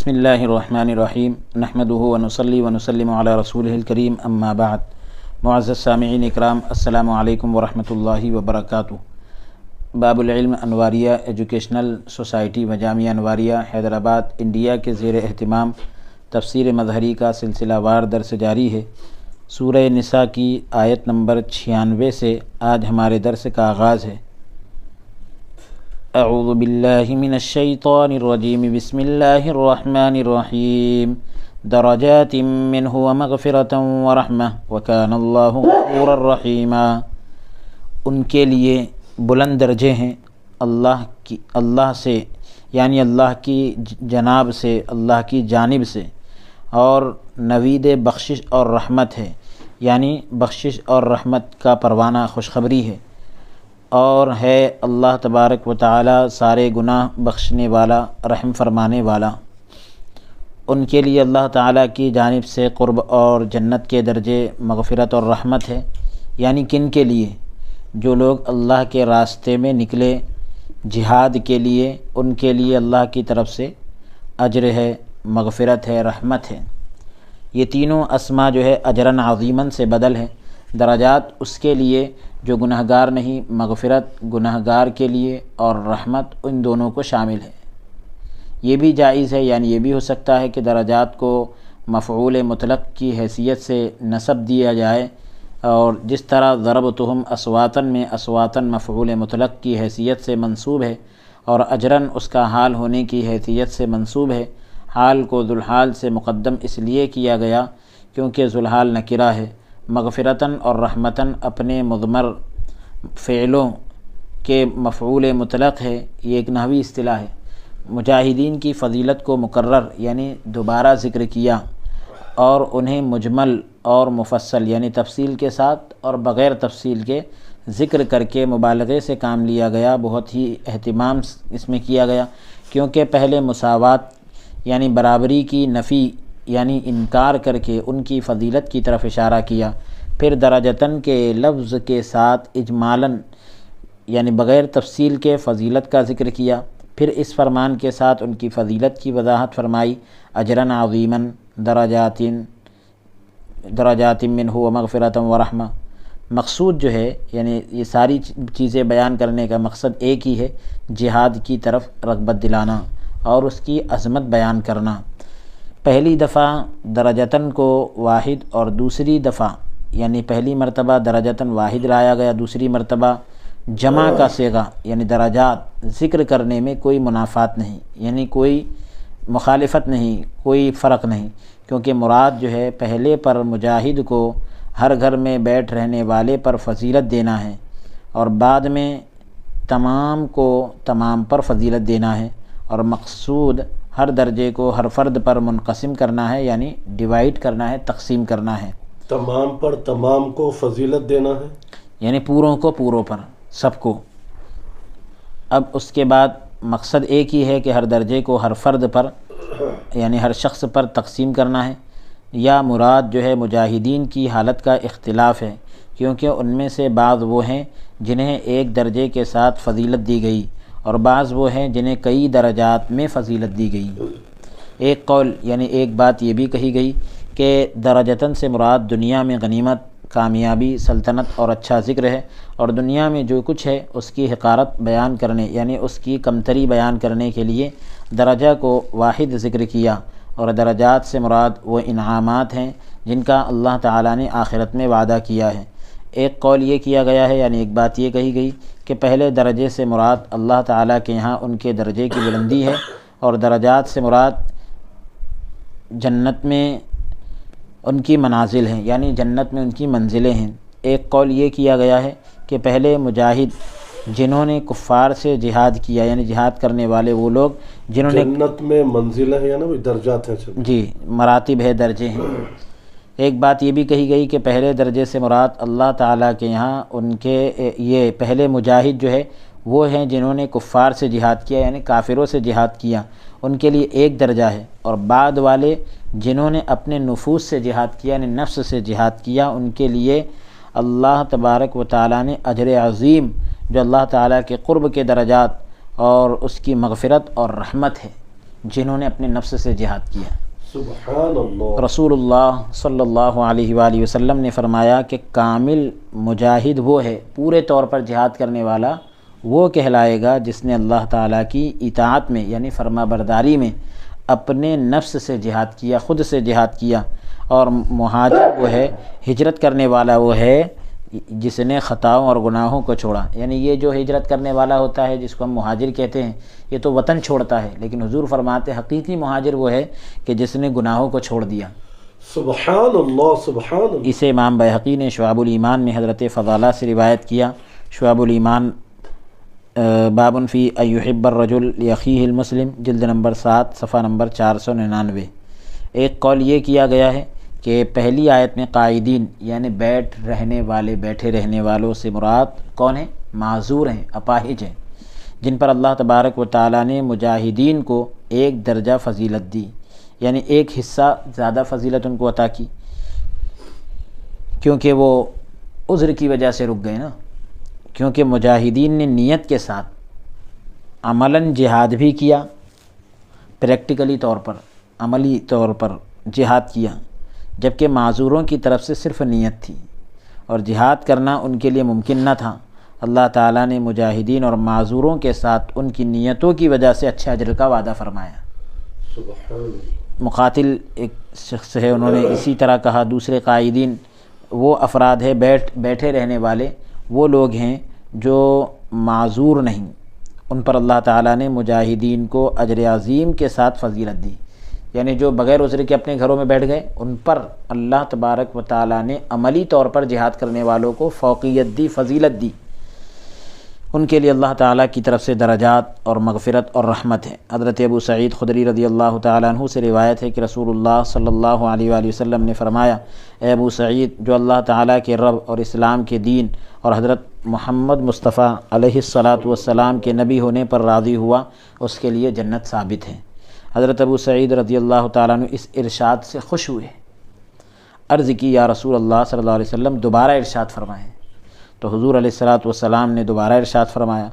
بسم اللہ الرحمن الرحیم نحمدہ ونصلی ونسلم علی رسولہ الکریم اما بعد۔ معزز سامعین اکرام، السلام علیکم ورحمۃ اللہ وبرکاتہ۔ باب العلم انواریہ ایجوکیشنل سوسائٹی و جامعہ انواریہ حیدرآباد انڈیا کے زیر اہتمام تفسیر مظہری کا سلسلہ وار درس جاری ہے۔ سورہ نساء کی آیت نمبر 96 سے آج ہمارے درس کا آغاز ہے۔ اعوذ باللہ من الشیطان الرجیم، بسم اللہ الرحمن الرحیم، درجات منہ ومغفرۃ ورحمہ وکان اللہ غفورا رحیما۔ ان کے لیے بلند درجے ہیں اللہ سے، یعنی اللہ کی جناب سے، اللہ کی جانب سے، اور نوید بخشش اور رحمت ہے، یعنی بخشش اور رحمت کا پروانہ خوشخبری ہے، اور ہے اللہ تبارک و تعالی سارے گناہ بخشنے والا، رحم فرمانے والا۔ ان کے لیے اللہ تعالیٰ کی جانب سے قرب اور جنت کے درجے، مغفرت اور رحمت ہے، یعنی کن کے لیے؟ جو لوگ اللہ کے راستے میں نکلے جہاد کے لیے، ان کے لیے اللہ کی طرف سے اجر ہے، مغفرت ہے، رحمت ہے۔ یہ تینوں اسما جو ہے اجرن عظیمن سے بدل ہے۔ درجات اس کے لیے جو گنہگار نہیں، مغفرت گنہگار کے لیے، اور رحمت ان دونوں کو شامل ہے۔ یہ بھی جائز ہے، یعنی یہ بھی ہو سکتا ہے کہ درجات کو مفعول مطلق کی حیثیت سے نسب دیا جائے، اور جس طرح ضربتہم اسواتن میں اسواتن مفعول مطلق کی حیثیت سے منصوب ہے، اور اجرن اس کا حال ہونے کی حیثیت سے منصوب ہے۔ حال کو ذوالحال سے مقدم اس لیے کیا گیا کیونکہ ذوالحال نکرہ ہے۔ مغفرتاً اور رحمتاً اپنے مضمر فعلوں کے مفعول مطلق ہے۔ یہ ایک نحوی اصطلاح ہے۔ مجاہدین کی فضیلت کو مکرر یعنی دوبارہ ذکر کیا، اور انہیں مجمل اور مفصل یعنی تفصیل کے ساتھ اور بغیر تفصیل کے ذکر کر کے مبالغے سے کام لیا گیا، بہت ہی اہتمام اس میں کیا گیا، کیونکہ پہلے مساوات یعنی برابری کی نفی یعنی انکار کر کے ان کی فضیلت کی طرف اشارہ کیا، پھر درجتاً کے لفظ کے ساتھ اجمالاً یعنی بغیر تفصیل کے فضیلت کا ذکر کیا، پھر اس فرمان کے ساتھ ان کی فضیلت کی وضاحت فرمائی، اجرن عظیماً درجات منہ ومغفرۃ ورحمہ۔ مقصود جو ہے یعنی یہ ساری چیزیں بیان کرنے کا مقصد ایک ہی ہے، جہاد کی طرف رغبت دلانا اور اس کی عظمت بیان کرنا۔ پہلی دفعہ درجتاً کو واحد اور دوسری دفعہ یعنی پہلی مرتبہ درجتاً واحد لایا گیا، دوسری مرتبہ جمع کا صیغہ یعنی درجات ذکر کرنے میں کوئی منافات نہیں، یعنی کوئی مخالفت نہیں، کوئی فرق نہیں، کیونکہ مراد جو ہے پہلے پر مجاہد کو ہر گھر میں بیٹھ رہنے والے پر فضیلت دینا ہے، اور بعد میں تمام کو تمام پر فضیلت دینا ہے، اور مقصود ہر درجے کو ہر فرد پر منقسم کرنا ہے، یعنی ڈیوائیڈ کرنا ہے، تقسیم کرنا ہے۔ تمام پر تمام کو فضیلت دینا ہے، یعنی پوروں کو پوروں پر، سب کو۔ اب اس کے بعد مقصد ایک ہی ہے کہ ہر درجے کو ہر فرد پر یعنی ہر شخص پر تقسیم کرنا ہے، یا مراد جو ہے مجاہدین کی حالت کا اختلاف ہے، کیونکہ ان میں سے بعض وہ ہیں جنہیں ایک درجے کے ساتھ فضیلت دی گئی، اور بعض وہ ہیں جنہیں کئی درجات میں فضیلت دی گئی۔ ایک قول یعنی ایک بات یہ بھی کہی گئی کہ درجتاً سے مراد دنیا میں غنیمت، کامیابی، سلطنت اور اچھا ذکر ہے، اور دنیا میں جو کچھ ہے اس کی حقارت بیان کرنے یعنی اس کی کمتری بیان کرنے کے لیے درجہ کو واحد ذکر کیا، اور درجات سے مراد وہ انعامات ہیں جن کا اللہ تعالیٰ نے آخرت میں وعدہ کیا ہے۔ ایک قول یہ کیا گیا ہے یعنی ایک بات یہ کہی گئی کہ پہلے درجے سے مراد اللہ تعالیٰ کے یہاں ان کے درجے کی بلندی ہے، اور درجات سے مراد جنت میں ان کی منازل ہیں، یعنی جنت میں ان کی منزلیں ہیں۔ ایک قول یہ کیا گیا ہے کہ پہلے مجاہد جنہوں نے کفار سے جہاد کیا، یعنی جہاد کرنے والے وہ لوگ جنہوں نے جنت میں منزلیں ہیں، یا نا درجات ہیں، جی مراتب ہے، درجے ہیں۔ ایک بات یہ بھی کہی گئی کہ پہلے درجے سے مراد اللہ تعالیٰ کے یہاں ان کے یہ پہلے مجاہد جو ہے وہ ہیں جنہوں نے کفار سے جہاد کیا، یعنی کافروں سے جہاد کیا، ان کے لیے ایک درجہ ہے، اور بعد والے جنہوں نے اپنے نفوس سے جہاد کیا یعنی نفس سے جہاد کیا، ان کے لیے اللہ تبارک و تعالیٰ نے اجر عظیم جو اللہ تعالیٰ کے قرب کے درجات اور اس کی مغفرت اور رحمت ہے، جنہوں نے اپنے نفس سے جہاد کیا۔ سبحان اللہ۔ رسول اللہ صلی اللہ علیہ وآلہ وسلم نے فرمایا کہ کامل مجاہد وہ ہے، پورے طور پر جہاد کرنے والا وہ کہلائے گا جس نے اللہ تعالیٰ کی اطاعت میں یعنی فرما برداری میں اپنے نفس سے جہاد کیا، خود سے جہاد کیا۔ اور مہاجر وہ ہے، ہجرت کرنے والا وہ ہے جس نے خطاؤں اور گناہوں کو چھوڑا۔ یعنی یہ جو ہجرت کرنے والا ہوتا ہے جس کو ہم مہاجر کہتے ہیں، یہ تو وطن چھوڑتا ہے، لیکن حضور فرماتے حقیقی مہاجر وہ ہے کہ جس نے گناہوں کو چھوڑ دیا۔ سبحان اللہ سبحان اللہ۔ اسے امام بیہقی نے شعب الایمان میں حضرت فضالہ سے روایت کیا۔ شعب الایمان باب فی ان یحب الرجل لاخیہ المسلم، جلد نمبر 7 صفحہ نمبر 499۔ ایک قول یہ کیا گیا ہے کہ پہلی آیت میں قائدین یعنی بیٹھے رہنے والوں سے مراد کون ہیں؟ معذور ہیں، اپاہج ہیں، جن پر اللہ تبارک و تعالیٰ نے مجاہدین کو ایک درجہ فضیلت دی، یعنی ایک حصہ زیادہ فضیلت ان کو عطا کی، کیونکہ وہ عذر کی وجہ سے رک گئے نا۔ کیونکہ مجاہدین نے نیت کے ساتھ عملاً جہاد بھی کیا، پریکٹیکلی طور پر عملی طور پر جہاد کیا، جبکہ معذوروں کی طرف سے صرف نیت تھی اور جہاد کرنا ان کے لیے ممکن نہ تھا۔ اللہ تعالیٰ نے مجاہدین اور معذوروں کے ساتھ ان کی نیتوں کی وجہ سے اچھے اجر کا وعدہ فرمایا۔ سبحان اللہ۔ مقاتل ایک شخص ہے، انہوں نے اسی طرح کہا۔ دوسرے قائدین وہ افراد ہیں بیٹھے رہنے والے، وہ لوگ ہیں جو معذور نہیں، ان پر اللہ تعالیٰ نے مجاہدین کو اجر عظیم کے ساتھ فضیلت دی، یعنی جو بغیر عذر کے اپنے گھروں میں بیٹھ گئے ان پر اللہ تبارک و تعالیٰ نے عملی طور پر جہاد کرنے والوں کو فوقیت دی، فضیلت دی۔ ان کے لیے اللہ تعالیٰ کی طرف سے درجات اور مغفرت اور رحمت ہے۔ حضرت ابو سعید خدری رضی اللہ تعالیٰ عنہ سے روایت ہے کہ رسول اللہ صلی اللہ علیہ وآلہ وسلم نے فرمایا، اے ابو سعید، جو اللہ تعالیٰ کے رب اور اسلام کے دین اور حضرت محمد مصطفیٰ علیہ الصلاۃ والسلام کے نبی ہونے پر راضی ہوا، اس کے لیے جنت ثابت ہے۔ حضرت ابو سعید رضی اللہ تعالیٰ عنہ اس ارشاد سے خوش ہوئے، عرض کی یا رسول اللہ صلی اللہ علیہ وسلم دوبارہ ارشاد فرمائیں۔ تو حضور علیہ الصلاۃ والسلام نے دوبارہ ارشاد فرمایا۔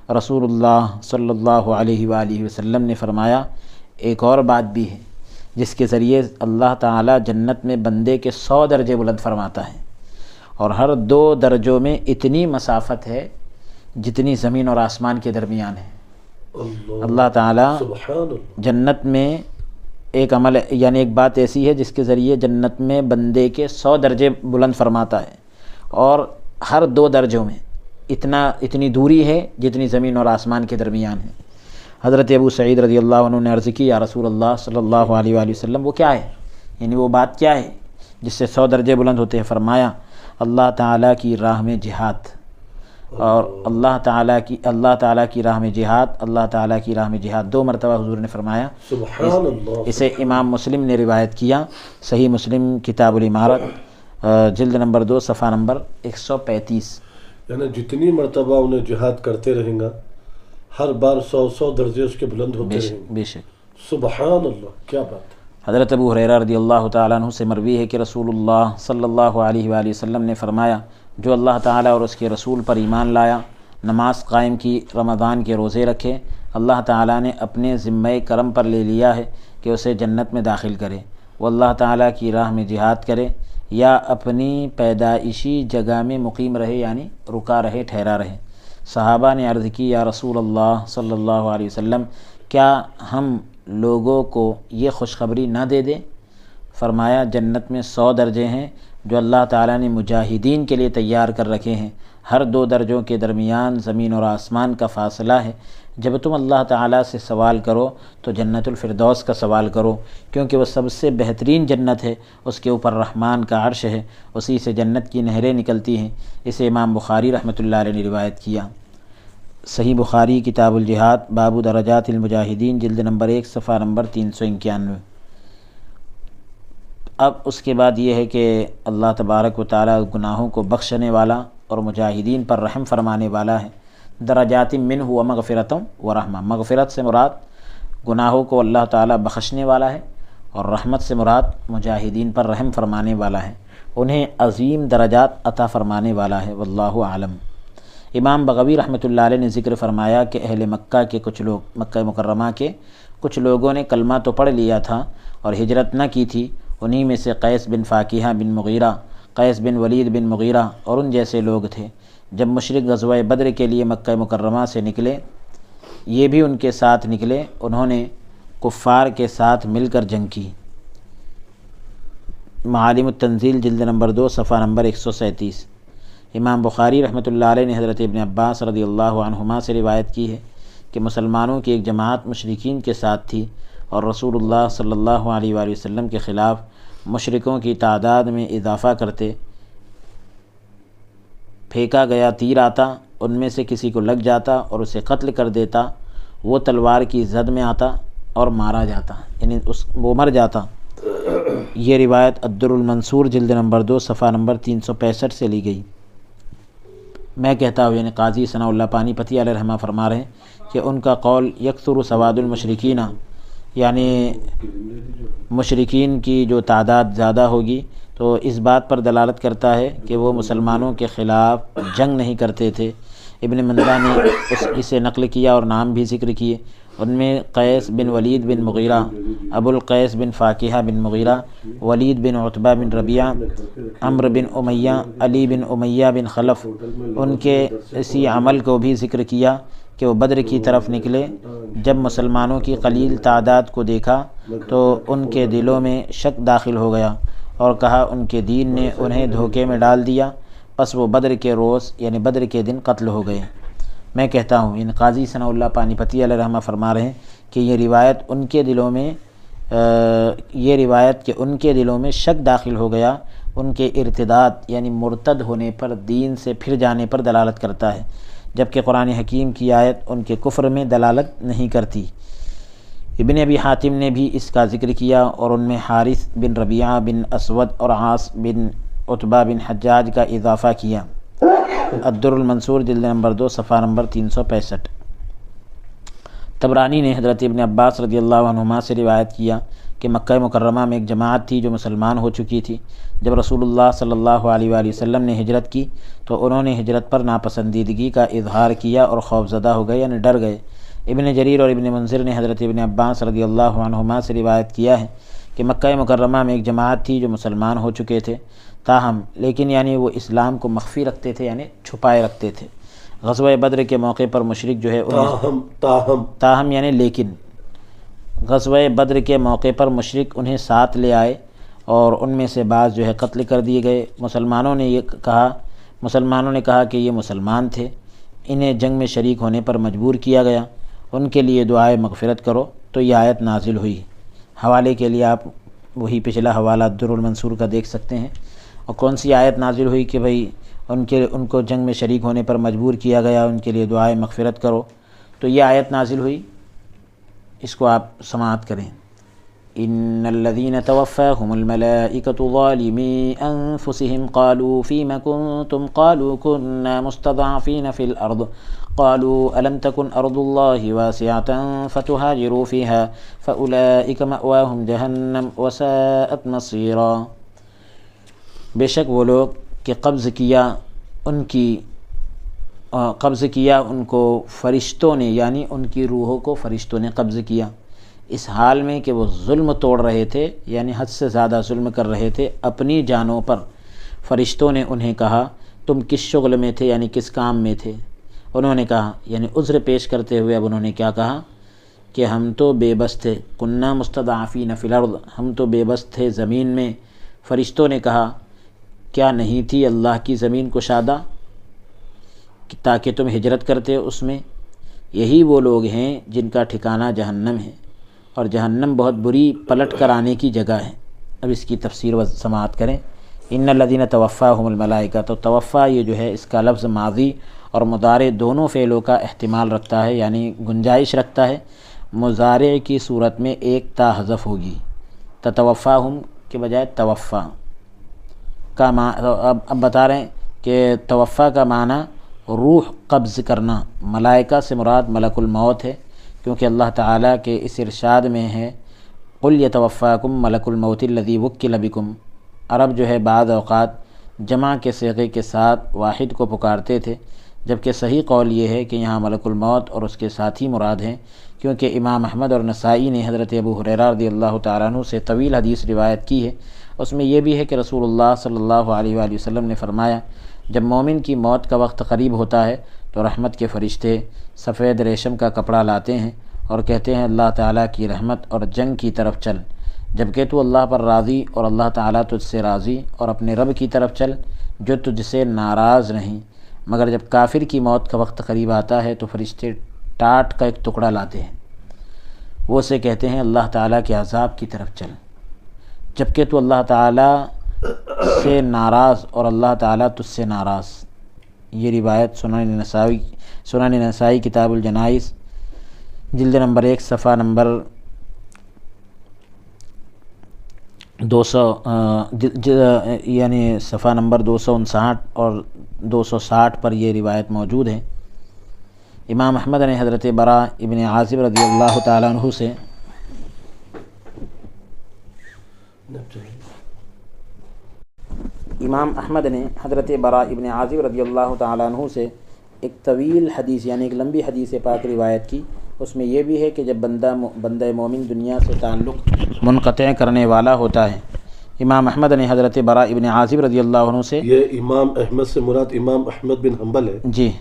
رسول اللہ صلی اللہ علیہ وآلہ وسلم نے فرمایا، ایک اور بات بھی ہے جس کے ذریعے اللہ تعالیٰ جنت میں بندے کے 100 درجے بلند فرماتا ہے، اور ہر 2 درجوں میں اتنی مسافت ہے جتنی زمین اور آسمان کے درمیان ہے۔ اللہ تعالیٰ جنت میں ایک عمل یعنی ایک بات ایسی ہے جس کے ذریعے جنت میں بندے کے 100 درجے بلند فرماتا ہے، اور ہر 2 درجوں میں اتنی دوری ہے جتنی زمین اور آسمان کے درمیان ہے۔ حضرت ابو سعید رضی اللہ عنہ نے عرض کی یا رسول اللہ صلی اللہ علیہ وآلہ وسلم وہ کیا ہے، یعنی وہ بات کیا ہے جس سے 100 درجے بلند ہوتے ہیں؟ فرمایا اللہ تعالیٰ کی راہ میں جہاد، اور اللہ تعالیٰ کی راہ میں جہاد 2 مرتبہ حضور نے فرمایا۔ سبحان اللہ۔ اسے امام مسلم نے روایت کیا، صحیح مسلم کتاب الامارت جلد نمبر 2 صفحہ نمبر 135۔ یعنی جتنی مرتبہ انہیں جہاد کرتے رہیں گا ہر بار 100 درجے اس کے بلند ہوتے رہیں گے۔ بے شک۔ سبحان اللہ، کیا بات ہے۔ حضرت ابو ہریرہ رضی اللہ تعالیٰ عنہ سے مروی ہے کہ رسول اللہ صلی اللہ علیہ وآلہ وسلم نے فرمایا، جو اللہ تعالیٰ اور اس کے رسول پر ایمان لایا، نماز قائم کی، رمضان کے روزے رکھے، اللہ تعالیٰ نے اپنے ذمہ کرم پر لے لیا ہے کہ اسے جنت میں داخل کرے۔ وہ اللہ تعالیٰ کی راہ میں جہاد کرے یا اپنی پیدائشی جگہ میں مقیم رہے، یعنی رکا رہے، ٹھہرا رہے۔ صحابہ نے عرض کی یا رسول اللہ صلی اللہ علیہ وسلم، کیا ہم لوگوں کو یہ خوشخبری نہ دے دیں؟ فرمایا جنت میں 100 درجے ہیں جو اللہ تعالیٰ نے مجاہدین کے لیے تیار کر رکھے ہیں، ہر 2 درجوں کے درمیان زمین اور آسمان کا فاصلہ ہے۔ جب تم اللہ تعالیٰ سے سوال کرو تو جنت الفردوس کا سوال کرو، کیونکہ وہ سب سے بہترین جنت ہے، اس کے اوپر رحمان کا عرش ہے، اسی سے جنت کی نہریں نکلتی ہیں۔ اسے امام بخاری رحمۃ اللہ علیہ نے روایت کیا۔ صحیح بخاری کتاب الجہاد باب درجات المجاہدین جلد نمبر 1 صفحہ نمبر 391۔ اب اس کے بعد یہ ہے کہ اللہ تبارک و تعالیٰ گناہوں کو بخشنے والا اور مجاہدین پر رحم فرمانے والا ہے۔ درجات منہ و مغفرت و رحمہ، مغفرت سے مراد گناہوں کو اللہ تعالیٰ بخشنے والا ہے، اور رحمت سے مراد مجاہدین پر رحم فرمانے والا ہے، انہیں عظیم درجات عطا فرمانے والا ہے، واللہ عالم۔ امام بغوی رحمۃ اللہ علیہ نے ذکر فرمایا کہ اہل مکہ کے کچھ لوگ، مکہ مکرمہ کے کچھ لوگوں نے کلمہ تو پڑھ لیا تھا اور ہجرت نہ کی تھی، انہی میں سے قیس بن فاکہہ بن مغیرہ، قیس بن ولید بن مغیرہ اور ان جیسے لوگ تھے۔ جب مشرک غزوہ بدر کے لیے مکہ مکرمہ سے نکلے، یہ بھی ان کے ساتھ نکلے، انہوں نے کفار کے ساتھ مل کر جنگ کی۔ معالم التنزیل جلد نمبر 2 صفحہ نمبر 137۔ امام بخاری رحمۃ اللہ علیہ نے حضرت ابن عباس رضی اللہ عنہما سے روایت کی ہے کہ مسلمانوں کی ایک جماعت مشرکین کے ساتھ تھی اور رسول اللہ صلی اللہ علیہ وآلہ وسلم کے خلاف مشرکوں کی تعداد میں اضافہ کرتے۔ پھینکا گیا تیر آتا، ان میں سے کسی کو لگ جاتا اور اسے قتل کر دیتا، وہ تلوار کی زد میں آتا اور مارا جاتا، یعنی وہ مر جاتا۔ یہ روایت الدر المنصور جلد نمبر 2 صفحہ نمبر 365 سے لی گئی۔ میں کہتا ہوں، یعنی قاضی ثناء اللہ پانی پتی علیہ رحمہ فرما رہے ہیں کہ ان کا قول یکثر سواد المشرکین، یعنی مشرکین کی جو تعداد زیادہ ہوگی تو اس بات پر دلالت کرتا ہے کہ وہ مسلمانوں کے خلاف جنگ نہیں کرتے تھے۔ ابن مندہ نے اسے نقل کیا اور نام بھی ذکر کیے، ان میں قیس بن ولید بن مغیرہ، ابو القیس بن فاکہہ بن مغیرہ، ولید بن عتبہ بن ربیعہ، عمرو بن امیہ، علی بن امیہ بن خلف۔ ان کے اسی عمل کو بھی ذکر کیا کہ وہ بدر کی طرف نکلے، جب مسلمانوں کی قلیل تعداد کو دیکھا تو ان کے دلوں میں شک داخل ہو گیا اور کہا ان کے دین نے انہیں دھوکے میں ڈال دیا، پس وہ بدر کے روز یعنی بدر کے دن قتل ہو گئے۔ میں کہتا ہوں، یعنی قاضی ثناء اللہ پانی پتی علیہ رحمہ فرما رہے ہیں کہ یہ روایت کہ ان کے دلوں میں شک داخل ہو گیا، ان کے ارتداد یعنی مرتد ہونے پر، دین سے پھر جانے پر دلالت کرتا ہے، جبکہ قرآن حکیم کی آیت ان کے کفر میں دلالت نہیں کرتی۔ ابن ابی حاتم نے بھی اس کا ذکر کیا اور ان میں حارث بن ربیعہ بن اسود اور عاص بن عتبہ بن حجاج کا اضافہ کیا۔ الدر المنصور جلد نمبر 2 صفحہ نمبر 365۔ طبرانی نے حضرت ابن عباس رضی اللہ عنہما سے روایت کیا کہ مکہ مکرمہ میں ایک جماعت تھی جو مسلمان ہو چکی تھی۔ جب رسول اللہ صلی اللہ علیہ وآلہ وسلم نے ہجرت کی تو انہوں نے ہجرت پر ناپسندیدگی کا اظہار کیا اور خوفزدہ ہو گئے، یعنی ڈر گئے۔ ابن جریر اور ابن منذر نے حضرت ابن عباس رضی اللہ عنہما سے روایت کیا ہے کہ مکہ مکرمہ میں ایک جماعت تھی جو مسلمان ہو چکے تھے، تاہم لیکن یعنی وہ اسلام کو مخفی رکھتے تھے، یعنی چھپائے رکھتے تھے۔ غزوہ بدر کے موقع پر مشرک جو ہے تاہم یعنی لیکن غزوہ بدر کے موقع پر مشرک انہیں ساتھ لے آئے اور ان میں سے بعض جو ہے قتل کر دیے گئے۔ مسلمانوں نے کہا کہ یہ مسلمان تھے، انہیں جنگ میں شریک ہونے پر مجبور کیا گیا، ان کے لیے دعائے مغفرت کرو، تو یہ آیت نازل ہوئی۔ حوالے کے لیے آپ وہی پچھلا حوالہ الدر المنصور کا دیکھ سکتے ہیں۔ اور کون سی آیت نازل ہوئی کہ بھئی ان کو جنگ میں شریک ہونے پر مجبور کیا گیا، ان کے لیے دعائے مغفرت کرو، تو یہ آیت نازل ہوئی۔ اس کو آپ سماعت کریں۔ ان الذين توفاهم الملائكة ظالمي انفسهم قالوا فيما كنتم قالوا كنا مستضعفين في الارض قالوا الم تكن ارض الله واسعة فتهاجروا فيها فاولئك مأواهم جهنم وساءت مصيرا۔ بے شک وہ لوگ کہ قبض کیا ان کو فرشتوں نے، یعنی ان کی روحوں کو فرشتوں نے قبض کیا، اس حال میں کہ وہ ظلم توڑ رہے تھے، یعنی حد سے زیادہ ظلم کر رہے تھے اپنی جانوں پر۔ فرشتوں نے انہیں کہا تم کس شغل میں تھے، یعنی کس کام میں تھے؟ انہوں نے کہا، یعنی عذر پیش کرتے ہوئے اب انہوں نے کیا کہا کہ ہم تو بے بس تھے، کننا مستضعفین فی الارض، ہم تو بے بس تھے زمین میں۔ فرشتوں نے کہا کیا نہیں تھی اللہ کی زمین کشادہ تاکہ تم ہجرت کرتے اس میں؟ یہی وہ لوگ ہیں جن کا ٹھکانہ جہنم ہے، اور جہنم بہت بری پلٹ کر آنے کی جگہ ہے۔ اب اس کی تفسیر و سماعت کریں۔ ان الذین توفاہم الملائکہ، تو توفا یہ جو ہے اس کا لفظ ماضی اور مضارع دونوں فعلوں کا احتمال رکھتا ہے، یعنی گنجائش رکھتا ہے۔ مضارع کی صورت میں ایک تا حذف ہوگی، تتوفاہم کے بجائے توفا کا اب بتا رہے ہیں کہ توفا کا معنی روح قبض کرنا۔ ملائکہ سے مراد ملک الموت ہے، کیونکہ اللہ تعالیٰ کے اس ارشاد میں ہے قل یتوفاکم ملک الموت الذی وکل بکم۔ عرب جو ہے بعض اوقات جمع کے صیغے کے ساتھ واحد کو پکارتے تھے، جبکہ صحیح قول یہ ہے کہ یہاں ملک الموت اور اس کے ساتھی مراد ہیں، کیونکہ امام احمد اور نسائی نے حضرت ابو ہریرہ رضی اللہ تعالیٰ عنہ سے طویل حدیث روایت کی ہے۔ اس میں یہ بھی ہے کہ رسول اللہ صلی اللہ علیہ وآلہ وسلم نے فرمایا، جب مومن کی موت کا وقت قریب ہوتا ہے تو رحمت کے فرشتے سفید ریشم کا کپڑا لاتے ہیں اور کہتے ہیں اللہ تعالیٰ کی رحمت اور جنگ کی طرف چل، جبکہ تو اللہ پر راضی اور اللہ تعالیٰ تجھ سے راضی، اور اپنے رب کی طرف چل جو تجھ سے ناراض نہیں۔ مگر جب کافر کی موت کا وقت قریب آتا ہے تو فرشتے ٹاٹ کا ایک ٹکڑا لاتے ہیں، وہ اسے کہتے ہیں اللہ تعالیٰ کے عذاب کی طرف چل، جبکہ تو اللہ تعالیٰ سے ناراض اور اللہ تعالیٰ تجھ سے ناراض۔ یہ روایت سنن نسائی کتاب الجنائز جلد نمبر 1 صفحہ نمبر 200 یعنی صفحہ نمبر 259 اور 260 پر یہ روایت موجود ہے۔ امام احمد نے حضرت براء ابن عازب رضی اللہ تعالیٰ عنہ سے ابن عازب رضی اللہ تعالیٰ عنہ سے ایک طویل حدیث یعنی ایک لمبی حدیث پاک روایت کی۔ اس میں یہ بھی ہے کہ جب بندہ مومن دنیا سے تعلق منقطع کرنے والا ہوتا ہے، امام احمد نے حضرت براء ابن عازب رضی اللہ عنہ سے، یہ امام احمد سے مراد امام احمد بن حنبل ہے جی،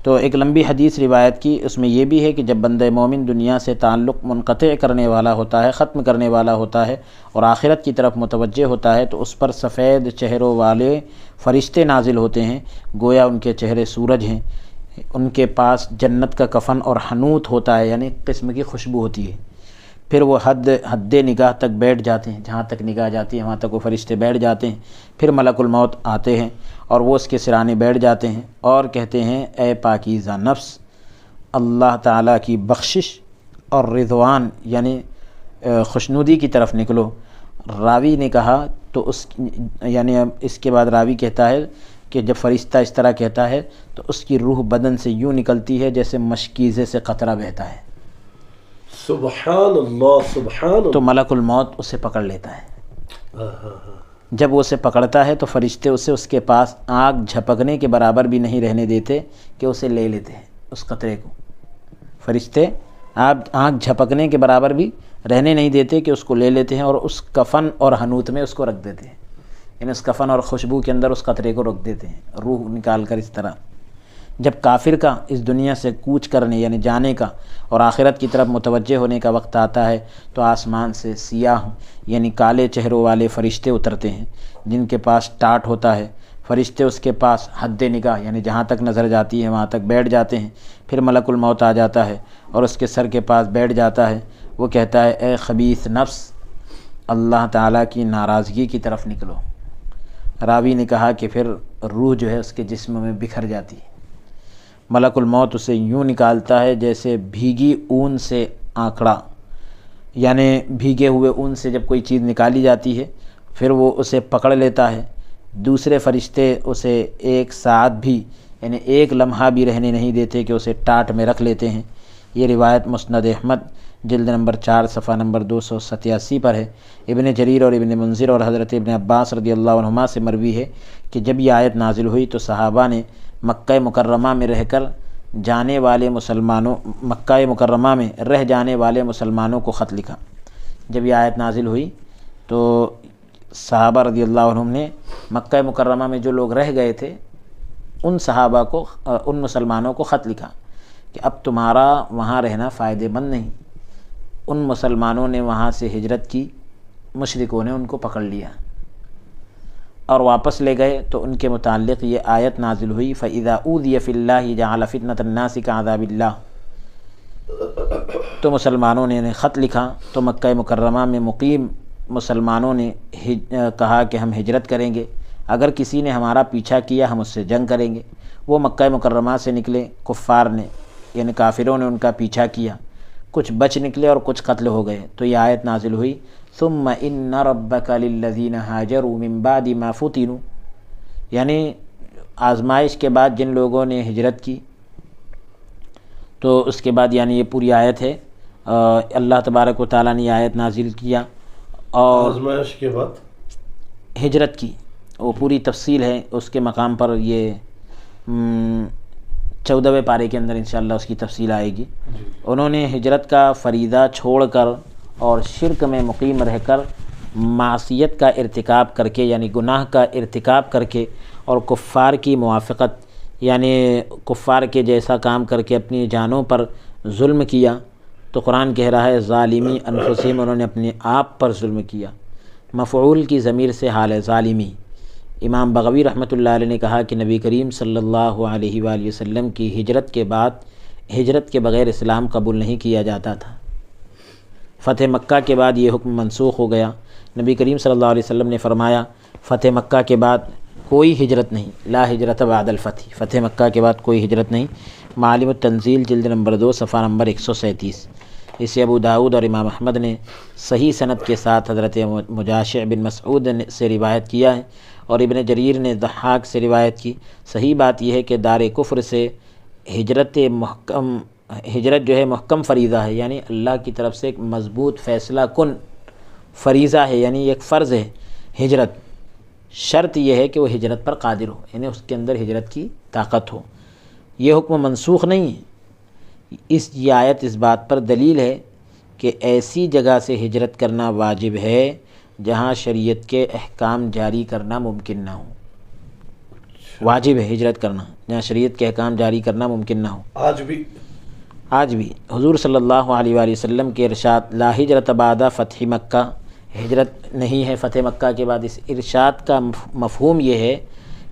تو ایک لمبی حدیث روایت کی۔ اس میں یہ بھی ہے کہ جب بندہ مومن دنیا سے تعلق منقطع کرنے والا ہوتا ہے، ختم کرنے والا ہوتا ہے اور آخرت کی طرف متوجہ ہوتا ہے تو اس پر سفید چہروں والے فرشتے نازل ہوتے ہیں، گویا ان کے چہرے سورج ہیں، ان کے پاس جنت کا کفن اور حنوت ہوتا ہے یعنی قسم کی خوشبو ہوتی ہے۔ پھر وہ حد نگاہ تک بیٹھ جاتے ہیں، جہاں تک نگاہ جاتی ہے وہاں تک وہ فرشتے بیٹھ جاتے ہیں۔ پھر ملک الموت آتے ہیں اور وہ اس کے سرانے بیٹھ جاتے ہیں اور کہتے ہیں اے پاکیزہ نفس، اللہ تعالیٰ کی بخشش اور رضوان یعنی خوشنودی کی طرف نکلو۔ راوی نے کہا تو اس کے بعد راوی کہتا ہے کہ جب فرشتہ اس طرح کہتا ہے تو اس کی روح بدن سے یوں نکلتی ہے جیسے مشکیزے سے قطرہ بہتا ہے۔ سبحان اللہ سبحان اللہ۔ تو ملک الموت اسے پکڑ لیتا ہے۔ جب وہ اسے پکڑتا ہے تو فرشتے اسے اس کے پاس آنکھ جھپکنے کے برابر بھی نہیں رہنے دیتے کہ اسے لے لیتے ہیں، اس قطرے کو۔ فرشتے آنکھ جھپکنے کے برابر بھی رہنے نہیں دیتے کہ اس کو لے لیتے ہیں اور اس کفن اور حنوت میں اس کو رکھ دیتے ہیں، یعنی اس کفن اور خوشبو کے اندر اس قطرے کو رکھ دیتے ہیں، روح نکال کر اس طرح۔ جب کافر کا اس دنیا سے کوچ کرنے یعنی جانے کا اور آخرت کی طرف متوجہ ہونے کا وقت آتا ہے تو آسمان سے سیاہ یعنی کالے چہروں والے فرشتے اترتے ہیں جن کے پاس ٹاٹ ہوتا ہے۔ فرشتے اس کے پاس حد نگاہ یعنی جہاں تک نظر جاتی ہے وہاں تک بیٹھ جاتے ہیں۔ پھر ملک الموت آ جاتا ہے اور اس کے سر کے پاس بیٹھ جاتا ہے۔ وہ کہتا ہے اے خبیث نفس، اللہ تعالیٰ کی ناراضگی کی طرف نکلو۔ راوی نے کہا کہ پھر روح جو ہے اس کے جسم میں بکھر جاتی ہے۔ ملک الموت اسے یوں نکالتا ہے جیسے بھیگی اون سے آنکڑا، یعنی بھیگے ہوئے اون سے جب کوئی چیز نکالی جاتی ہے پھر وہ اسے پکڑ لیتا ہے۔ دوسرے فرشتے اسے ایک ساعت بھی یعنی ایک لمحہ بھی رہنے نہیں دیتے کہ اسے ٹاٹ میں رکھ لیتے ہیں۔ یہ روایت مسند احمد جلد نمبر 4 صفحہ نمبر 287 پر ہے۔ ابن جریر اور ابن منذر اور حضرت ابن عباس رضی اللہ عنہما سے مروی ہے کہ جب یہ آیت نازل ہوئی تو صحابہ نے مکہ مکرمہ میں رہ جانے والے مسلمانوں کو خط لکھا۔ جب یہ آیت نازل ہوئی تو صحابہ رضی اللہ عنہم نے مکہ مکرمہ میں جو لوگ رہ گئے تھے ان مسلمانوں کو خط لکھا کہ اب تمہارا وہاں رہنا فائدہ مند نہیں۔ ان مسلمانوں نے وہاں سے ہجرت کی، مشرکوں نے ان کو پکڑ لیا اور واپس لے گئے تو ان کے متعلق یہ آیت نازل ہوئی فَإِذَا أُوذِيَ فِي اللَّهِ جَعَلَ فِتْنَةَ النَّاسِ كَعَذَابِ اللَّهِ۔ تو مسلمانوں نے خط لکھا تو مکہ مکرمہ میں مقیم مسلمانوں نے کہا کہ ہم ہجرت کریں گے، اگر کسی نے ہمارا پیچھا کیا ہم اس سے جنگ کریں گے۔ وہ مکہ مکرمہ سے نکلے، کفار نے یعنی کافروں نے ان کا پیچھا کیا، کچھ بچ نکلے اور کچھ قتل ہو گئے۔ تو یہ آیت نازل ہوئی ثم ان ربک للذین ہاجروا من بعد ما فتنوا، یعنی آزمائش کے بعد جن لوگوں نے ہجرت کی۔ تو اس کے بعد یعنی یہ پوری آیت ہے، اللہ تبارک و تعالیٰ نے یہ آیت نازل کیا اور آزمائش کے بعد ہجرت کی وہ پوری تفصیل ہے، اس کے مقام پر یہ 14ویں پارے کے اندر انشاءاللہ اس کی تفصیل آئے گی۔ انہوں نے ہجرت کا فریضہ چھوڑ کر اور شرک میں مقیم رہ کر معصیت کا ارتکاب کر کے یعنی گناہ کا ارتکاب کر کے اور کفار کی موافقت یعنی کفار کے جیسا کام کر کے اپنی جانوں پر ظلم کیا، تو قرآن کہہ رہا ہے ظالمی انفسہم، انہوں نے اپنے آپ پر ظلم کیا۔ مفعول کی ضمیر سے حال ہے ظالمی۔ امام بغوی رحمۃ اللہ علیہ نے کہا کہ نبی کریم صلی اللہ علیہ وآلہ وسلم کی ہجرت کے بعد ہجرت کے بغیر اسلام قبول نہیں کیا جاتا تھا۔ فتح مکہ کے بعد یہ حکم منسوخ ہو گیا۔ نبی کریم صلی اللہ علیہ وسلم نے فرمایا فتح مکہ کے بعد کوئی ہجرت نہیں، لا ہجرت بعد الفتح، فتح مکہ کے بعد کوئی ہجرت نہیں۔ معالم التنزیل جلد نمبر 2 صفحہ نمبر 137۔ اسے ابو داؤد اور امام احمد نے صحیح سند کے ساتھ حضرت مجاشع بن مسعود سے روایت کیا ہے، اور ابن جریر نے ضحاک سے روایت کی۔ صحیح بات یہ ہے کہ دار کفر سے ہجرت جو ہے محکم فریضہ ہے، یعنی اللہ کی طرف سے ایک مضبوط فیصلہ کن فریضہ ہے، یعنی ایک فرض ہے ہجرت۔ شرط یہ ہے کہ وہ ہجرت پر قادر ہو، یعنی اس کے اندر ہجرت کی طاقت ہو۔ یہ حکم منسوخ نہیں ہے۔ یہ آیت اس بات پر دلیل ہے کہ ایسی جگہ سے ہجرت کرنا واجب ہے جہاں شریعت کے احکام جاری کرنا ممکن نہ ہو۔ واجب ہے ہجرت کرنا جہاں شریعت کے احکام جاری کرنا ممکن نہ ہو۔ آج بھی حضور صلی اللہ علیہ وآلہ وسلم کے ارشاد لا ہجرت بعد فتح مکہ، ہجرت نہیں ہے فتح مکہ کے بعد۔ اس ارشاد کا مفہوم یہ ہے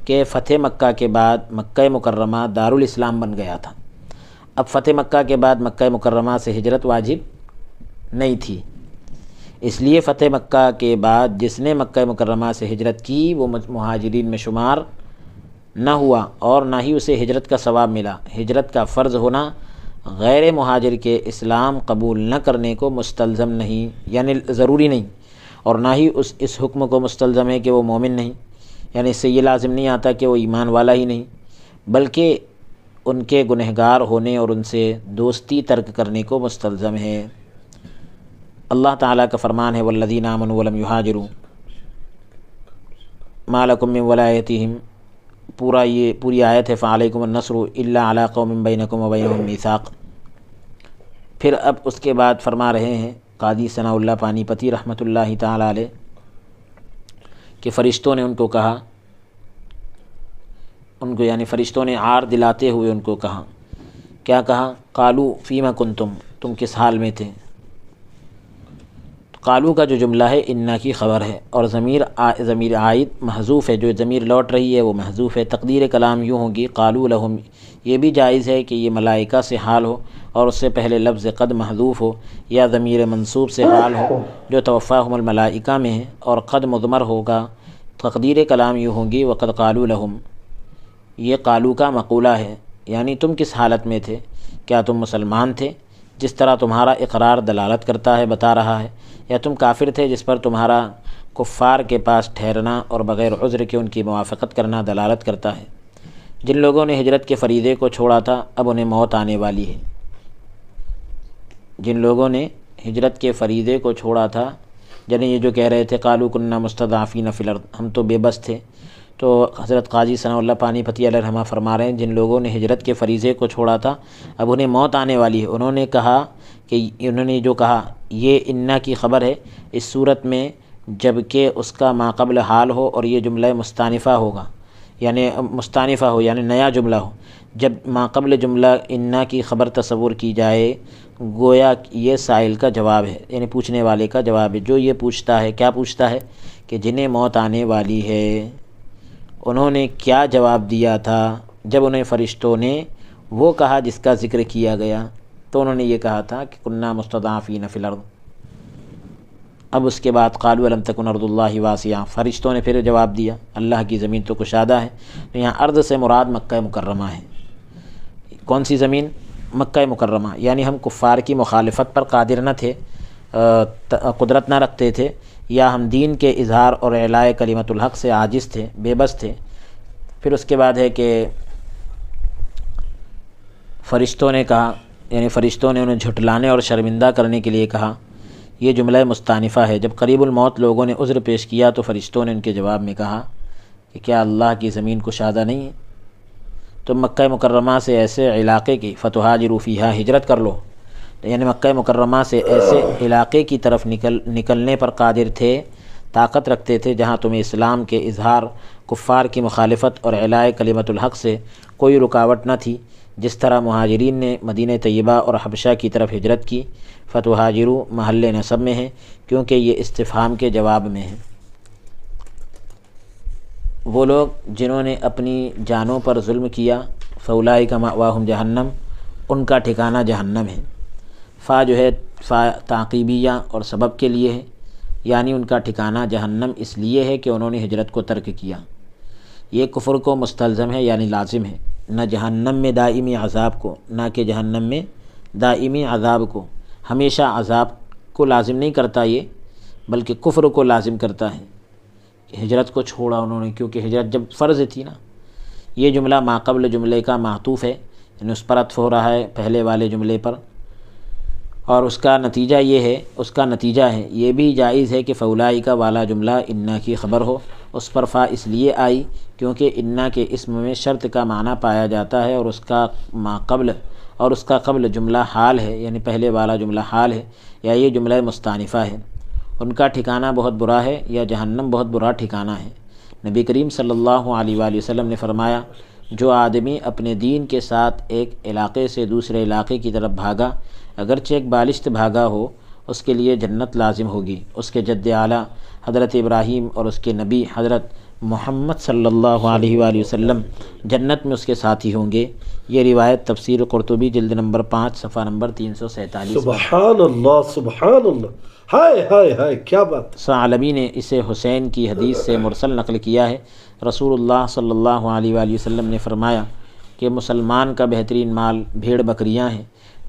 کہ فتح مکہ کے بعد مکہ مکرمہ دارالاسلام بن گیا تھا۔ اب فتح مکہ کے بعد مکہ مکرمہ سے ہجرت واجب نہیں تھی، اس لیے فتح مکہ کے بعد جس نے مکہ مکرمہ سے ہجرت کی وہ مہاجرین میں شمار نہ ہوا اور نہ ہی اسے ہجرت کا ثواب ملا۔ ہجرت کا فرض ہونا غیر مہاجر کے اسلام قبول نہ کرنے کو مستلزم نہیں، یعنی ضروری نہیں، اور نہ ہی اس حکم کو مستلزم ہے کہ وہ مومن نہیں، یعنی اس سے یہ لازم نہیں آتا کہ وہ ایمان والا ہی نہیں، بلکہ ان کے گنہگار ہونے اور ان سے دوستی ترک کرنے کو مستلزم ہے۔ اللہ تعالیٰ کا فرمان ہے والذین آمنوا ولم یہاجروا ما لکم من ولایتہم، پوری آیت ہے فعلیکم النصر الا علی قوم بینکم وبینہم میثاق۔ پھر اب اس کے بعد فرما رہے ہیں قاضی ثناء اللہ پانی پتی رحمۃ اللہ تعالیٰ علیہ کہ فرشتوں نے ان کو کہا، ان کو یعنی فرشتوں نے عار دلاتے ہوئے ان کو کہا، کیا کہا؟ قالوا فیما کنتم، تم کس حال میں تھے؟ قالو کا جو جملہ ہے انا کی خبر ہے، اور ضمیر عائد محذوف ہے، جو ضمیر لوٹ رہی ہے وہ محذوف ہے۔ تقدیر کلام یوں ہوگی قالوا لہم، یہ بھی جائز ہے کہ یہ ملائکہ سے حال ہو اور اس سے پہلے لفظ قد محذوف ہو، یا ضمیر منصوب سے حال ہو جو توفاہم الملائکہ میں ہے، اور قد مضمر ہوگا۔ تقدیر کلام یوں ہوگی وقد قالوا لہم، یہ قالو کا مقولہ ہے، یعنی تم کس حالت میں تھے؟ کیا تم مسلمان تھے جس طرح تمہارا اقرار دلالت کرتا ہے، بتا رہا ہے، یا تم کافر تھے جس پر تمہارا کفار کے پاس ٹھہرنا اور بغیر عذر کے ان کی موافقت کرنا دلالت کرتا ہے؟ جن لوگوں نے ہجرت کے فریضے کو چھوڑا تھا اب انہیں موت آنے والی ہے۔ جن لوگوں نے ہجرت کے فریضے کو چھوڑا تھا، یعنی یہ جو کہہ رہے تھے قالوا کنا مستضعفین فی الارض، ہم تو بے بس تھے، تو حضرت قاضی ثناء اللہ پانی پتی علیہ رحمہ فرما رہے ہیں جن لوگوں نے ہجرت کے فریضے کو چھوڑا تھا اب انہیں موت آنے والی ہے۔ انہوں نے جو کہا یہ انا کی خبر ہے اس صورت میں جب کہ اس کا ما قبل حال ہو اور یہ جملہ مستانفہ ہوگا، یعنی مستانفہ ہو یعنی نیا جملہ ہو۔ جب ما قبل جملہ انا کی خبر تصور کی جائے گویا یہ سائل کا جواب ہے، یعنی پوچھنے والے کا جواب ہے، جو یہ پوچھتا ہے۔ کیا پوچھتا ہے؟ کہ جنہیں موت آنے والی ہے انہوں نے کیا جواب دیا تھا جب انہیں فرشتوں نے وہ کہا جس کا ذکر کیا گیا؟ تو انہوں نے یہ کہا تھا کہ کننا مستضعفین فی الارض۔ اب اس کے بعد قالوا لم تکن ارض اللہ واسعہ، فرشتوں نے پھر جواب دیا اللہ کی زمین تو کشادہ ہے۔ تو یہاں ارض سے مراد مکہ مکرمہ ہے۔ کون سی زمین؟ مکہ مکرمہ، یعنی ہم کفار کی مخالفت پر قادر نہ تھے، قدرت نہ رکھتے تھے، یا ہم دین کے اظہار اور اعلاء کلمت الحق سے عاجز تھے، بے بس تھے۔ پھر اس کے بعد ہے کہ فرشتوں نے کہا، یعنی فرشتوں نے انہیں جھٹلانے اور شرمندہ کرنے کے لیے کہا۔ یہ جملہ مستانفہ ہے۔ جب قریب الموت لوگوں نے عذر پیش کیا تو فرشتوں نے ان کے جواب میں کہا کہ کیا اللہ کی زمین کشادہ نہیں ہے؟ تم مکہ مکرمہ سے ایسے علاقے کی فتہاجروا فیہا ہجرت کر لو، یعنی مکہ مکرمہ سے ایسے علاقے کی طرف نکلنے پر قادر تھے، طاقت رکھتے تھے جہاں تمہیں اسلام کے اظہار، کفار کی مخالفت اور اعلاء کلمت الحق سے کوئی رکاوٹ نہ تھی، جس طرح مہاجرین نے مدینہ طیبہ اور حبشہ کی طرف ہجرت کی۔ فتہاجروا محل نصب میں ہے کیونکہ یہ استفہام کے جواب میں ہے۔ وہ لوگ جنہوں نے اپنی جانوں پر ظلم کیا، فاولئک مأواہم جہنم، ان کا ٹھکانہ جہنم ہے۔ فا جو ہے فا تعقیبیہ اور سبب کے لیے ہے، یعنی ان کا ٹھکانہ جہنم اس لیے ہے کہ انہوں نے ہجرت کو ترک کیا۔ یہ کفر کو مستلزم ہے یعنی لازم ہے، نہ جہنم میں دائمی عذاب کو، نہ کہ جہنم میں دائمی عذاب کو، ہمیشہ عذاب کو لازم نہیں کرتا یہ، بلکہ کفر کو لازم کرتا ہے کہ ہجرت کو چھوڑا انہوں نے، کیونکہ ہجرت جب فرض تھی نا۔ یہ جملہ ما قبل جملے کا معطوف ہے، یعنی اس پر عطف ہو رہا ہے پہلے والے جملے پر، اور اس کا نتیجہ ہے یہ بھی جائز ہے کہ فاولئک والا جملہ انا کی خبر ہو، اس پر فا اس لیے آئی کیونکہ انا کے اسم میں شرط کا معنی پایا جاتا ہے، اور اس کا قبل جملہ حال ہے، یعنی پہلے والا جملہ حال ہے، یا یہ جملہ مستانفہ ہے۔ ان کا ٹھکانہ بہت برا ہے، یا جہنم بہت برا ٹھکانہ ہے۔ نبی کریم صلی اللہ علیہ وآلہ وسلم نے فرمایا، جو آدمی اپنے دین کے ساتھ ایک علاقے سے دوسرے علاقے کی طرف بھاگا، اگرچہ ایک بالشت بھاگا ہو، اس کے لیے جنت لازم ہوگی۔ اس کے جد اعلیٰ حضرت ابراہیم اور اس کے نبی حضرت محمد صلی اللہ علیہ وآلہ وسلم جنت میں اس کے ساتھی ہوں گے۔ یہ روایت تفسیر قرطبی جلد نمبر 5 صفحہ نمبر 347۔ سبحان اللہ، سبحان اللہ، ہائے ہائے ہائے، کیا بات! ثعلبی نے اسے حسین کی حدیث سے مرسل نقل کیا ہے۔ رسول اللہ صلی اللہ علیہ وآلہ وسلم نے فرمایا کہ مسلمان کا بہترین مال بھیڑ بکریاں ہیں،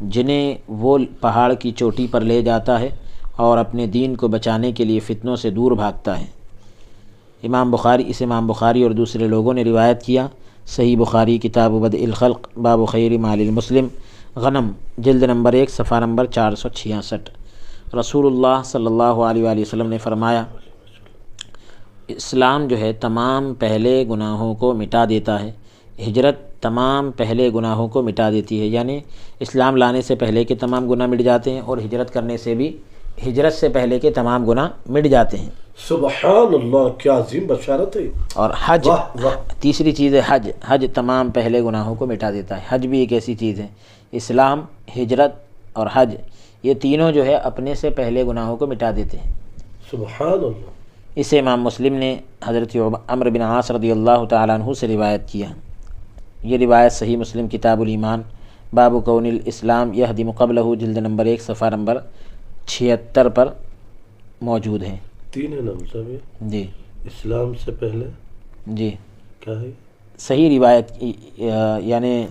جنہیں وہ پہاڑ کی چوٹی پر لے جاتا ہے اور اپنے دین کو بچانے کے لیے فتنوں سے دور بھاگتا ہے۔ امام بخاری اور دوسرے لوگوں نے روایت کیا۔ صحیح بخاری کتاب بدء الخلق باب خیر مال المسلم، غنم جلد نمبر 1 صفحہ نمبر 466۔ رسول اللہ صلی اللہ علیہ وآلہ وسلم نے فرمایا، اسلام جو ہے تمام پہلے گناہوں کو مٹا دیتا ہے، ہجرت تمام پہلے گناہوں کو مٹا دیتی ہے، یعنی اسلام لانے سے پہلے کے تمام گناہ مٹ جاتے ہیں، اور ہجرت کرنے سے بھی ہجرت سے پہلے کے تمام گناہ مٹ جاتے ہیں۔ سبحان اللہ، کیا عظیم بشارت ہے! اور حج، واہ واہ! تیسری چیز ہے حج تمام پہلے گناہوں کو مٹا دیتا ہے۔ حج بھی ایک ایسی چیز ہے، اسلام، ہجرت اور حج، یہ تینوں جو ہے اپنے سے پہلے گناہوں کو مٹا دیتے ہیں۔ سبحان اللہ۔ اسے امام مسلم نے حضرت عمرو بن عاص رضی اللہ تعالیٰ عنہ سے روایت کیا۔ یہ روایت صحیح مسلم کتاب الایمان باب کون الاسلام یہدم قبلہ جلد نمبر 1 صفحہ نمبر 76 پر موجود ہے۔ 3 ہے نا مطلب یہ؟ جی، اسلام سے پہلے جی کیا ہے؟ صحیح روایت، یعنی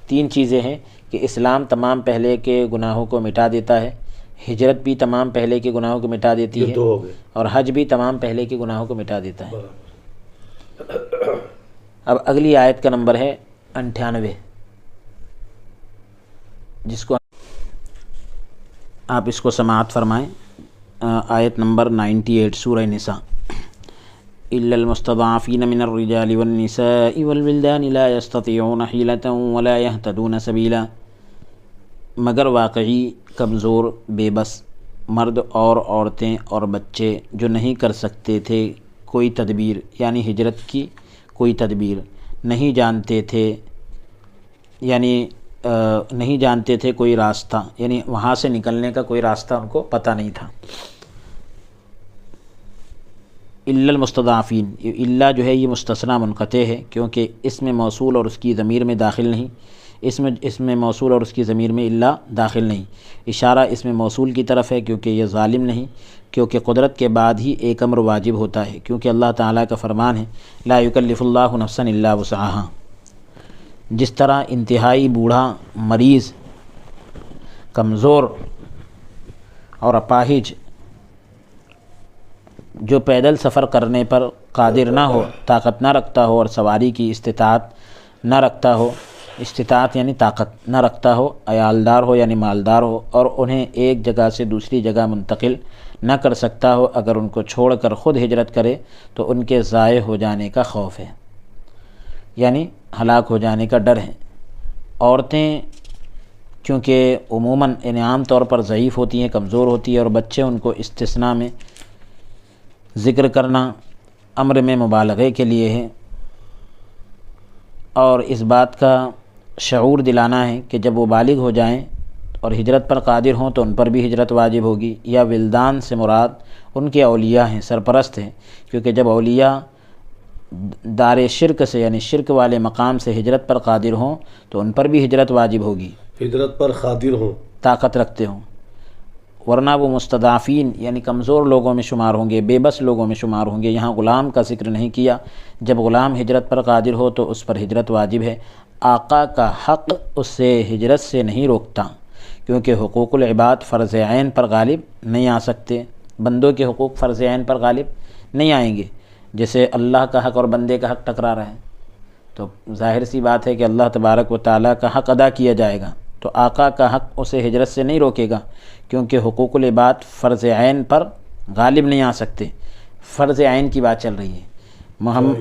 3 چیزیں ہیں کہ اسلام تمام پہلے کے گناہوں کو مٹا دیتا ہے، ہجرت بھی تمام پہلے کے گناہوں کو مٹا دیتی یہ ہے، 2 ہو گئے، اور حج بھی تمام پہلے کے گناہوں کو مٹا دیتا ہے۔ برابر۔ اب اگلی آیت کا نمبر ہے 98، جس کو آپ اس کو سماعت فرمائیں۔ آیت نمبر 98 سورہ نساء۔ إلا المستضعفين من الرجال والنساء والولدان لا يستطيعون حيلة ولا يهتدون سبيلا، مگر واقعی کمزور، بے بس مرد اور عورتیں اور بچے جو نہیں کر سکتے تھے کوئی تدبیر، یعنی ہجرت کی کوئی تدبیر نہیں جانتے تھے، یعنی نہیں جانتے تھے کوئی راستہ، یعنی وہاں سے نکلنے کا کوئی راستہ ان کو پتہ نہیں تھا۔ الا المستضعفین، الا جو ہے یہ مستثنیٰ منقطع ہے، کیونکہ اس میں موصول اور اس کی ضمیر میں داخل نہیں، اس میں موصول اور اس کی ضمیر میں الا داخل نہیں، اشارہ اس میں موصول کی طرف ہے، کیونکہ یہ ظالم نہیں، کیونکہ قدرت کے بعد ہی ایک امر واجب ہوتا ہے، کیونکہ اللہ تعالیٰ کا فرمان ہے لا یکلف اللہ نفسا الا وسعہا۔ جس طرح انتہائی بوڑھا، مریض، کمزور اور اپاہج جو پیدل سفر کرنے پر قادر نہ ہو، طاقت نہ رکھتا ہو، اور سواری کی استطاعت نہ رکھتا ہو، استطاعت یعنی طاقت نہ رکھتا ہو، عیالدار ہو یعنی مالدار ہو، اور انہیں ایک جگہ سے دوسری جگہ منتقل نہ کر سکتا ہو، اگر ان کو چھوڑ کر خود ہجرت کرے تو ان کے ضائع ہو جانے کا خوف ہے۔ یعنی ہلاک ہو جانے کا ڈر ہے۔ عورتیں کیونکہ عموماً عام طور پر ضعیف ہوتی ہیں، کمزور ہوتی ہیں، اور بچے ان کو استثناء میں ذکر کرنا امر میں مبالغے کے لیے ہے، اور اس بات کا شعور دلانا ہے کہ جب وہ بالغ ہو جائیں اور ہجرت پر قادر ہوں تو ان پر بھی ہجرت واجب ہوگی۔ یا ولدان سے مراد ان کے اولیاء ہیں، سرپرست ہیں، کیونکہ جب اولیاء دار شرک سے یعنی شرک والے مقام سے ہجرت پر قادر ہوں تو ان پر بھی ہجرت واجب ہوگی، ہجرت پر قادر ہوں، طاقت رکھتے ہوں، ورنہ وہ مستضعفین یعنی کمزور لوگوں میں شمار ہوں گے، بے بس لوگوں میں شمار ہوں گے۔ یہاں غلام کا ذکر نہیں کیا، جب غلام ہجرت پر قادر ہو تو اس پر ہجرت واجب ہے۔ آقا کا حق اس سے ہجرت سے نہیں روکتا، کیونکہ حقوق العباد فرض عین پر غالب نہیں آ سکتے، بندوں کے حقوق فرض عین پر غالب نہیں آئیں گے۔ جیسے اللہ کا حق اور بندے کا حق ٹکرا رہے ہیں تو ظاہر سی بات ہے کہ اللہ تبارک و تعالیٰ کا حق ادا کیا جائے گا، تو آقا کا حق اسے ہجرت سے نہیں روکے گا، کیونکہ حقوق العباد فرض عین پر غالب نہیں آ سکتے۔ فرض عین کی بات چل رہی ہے،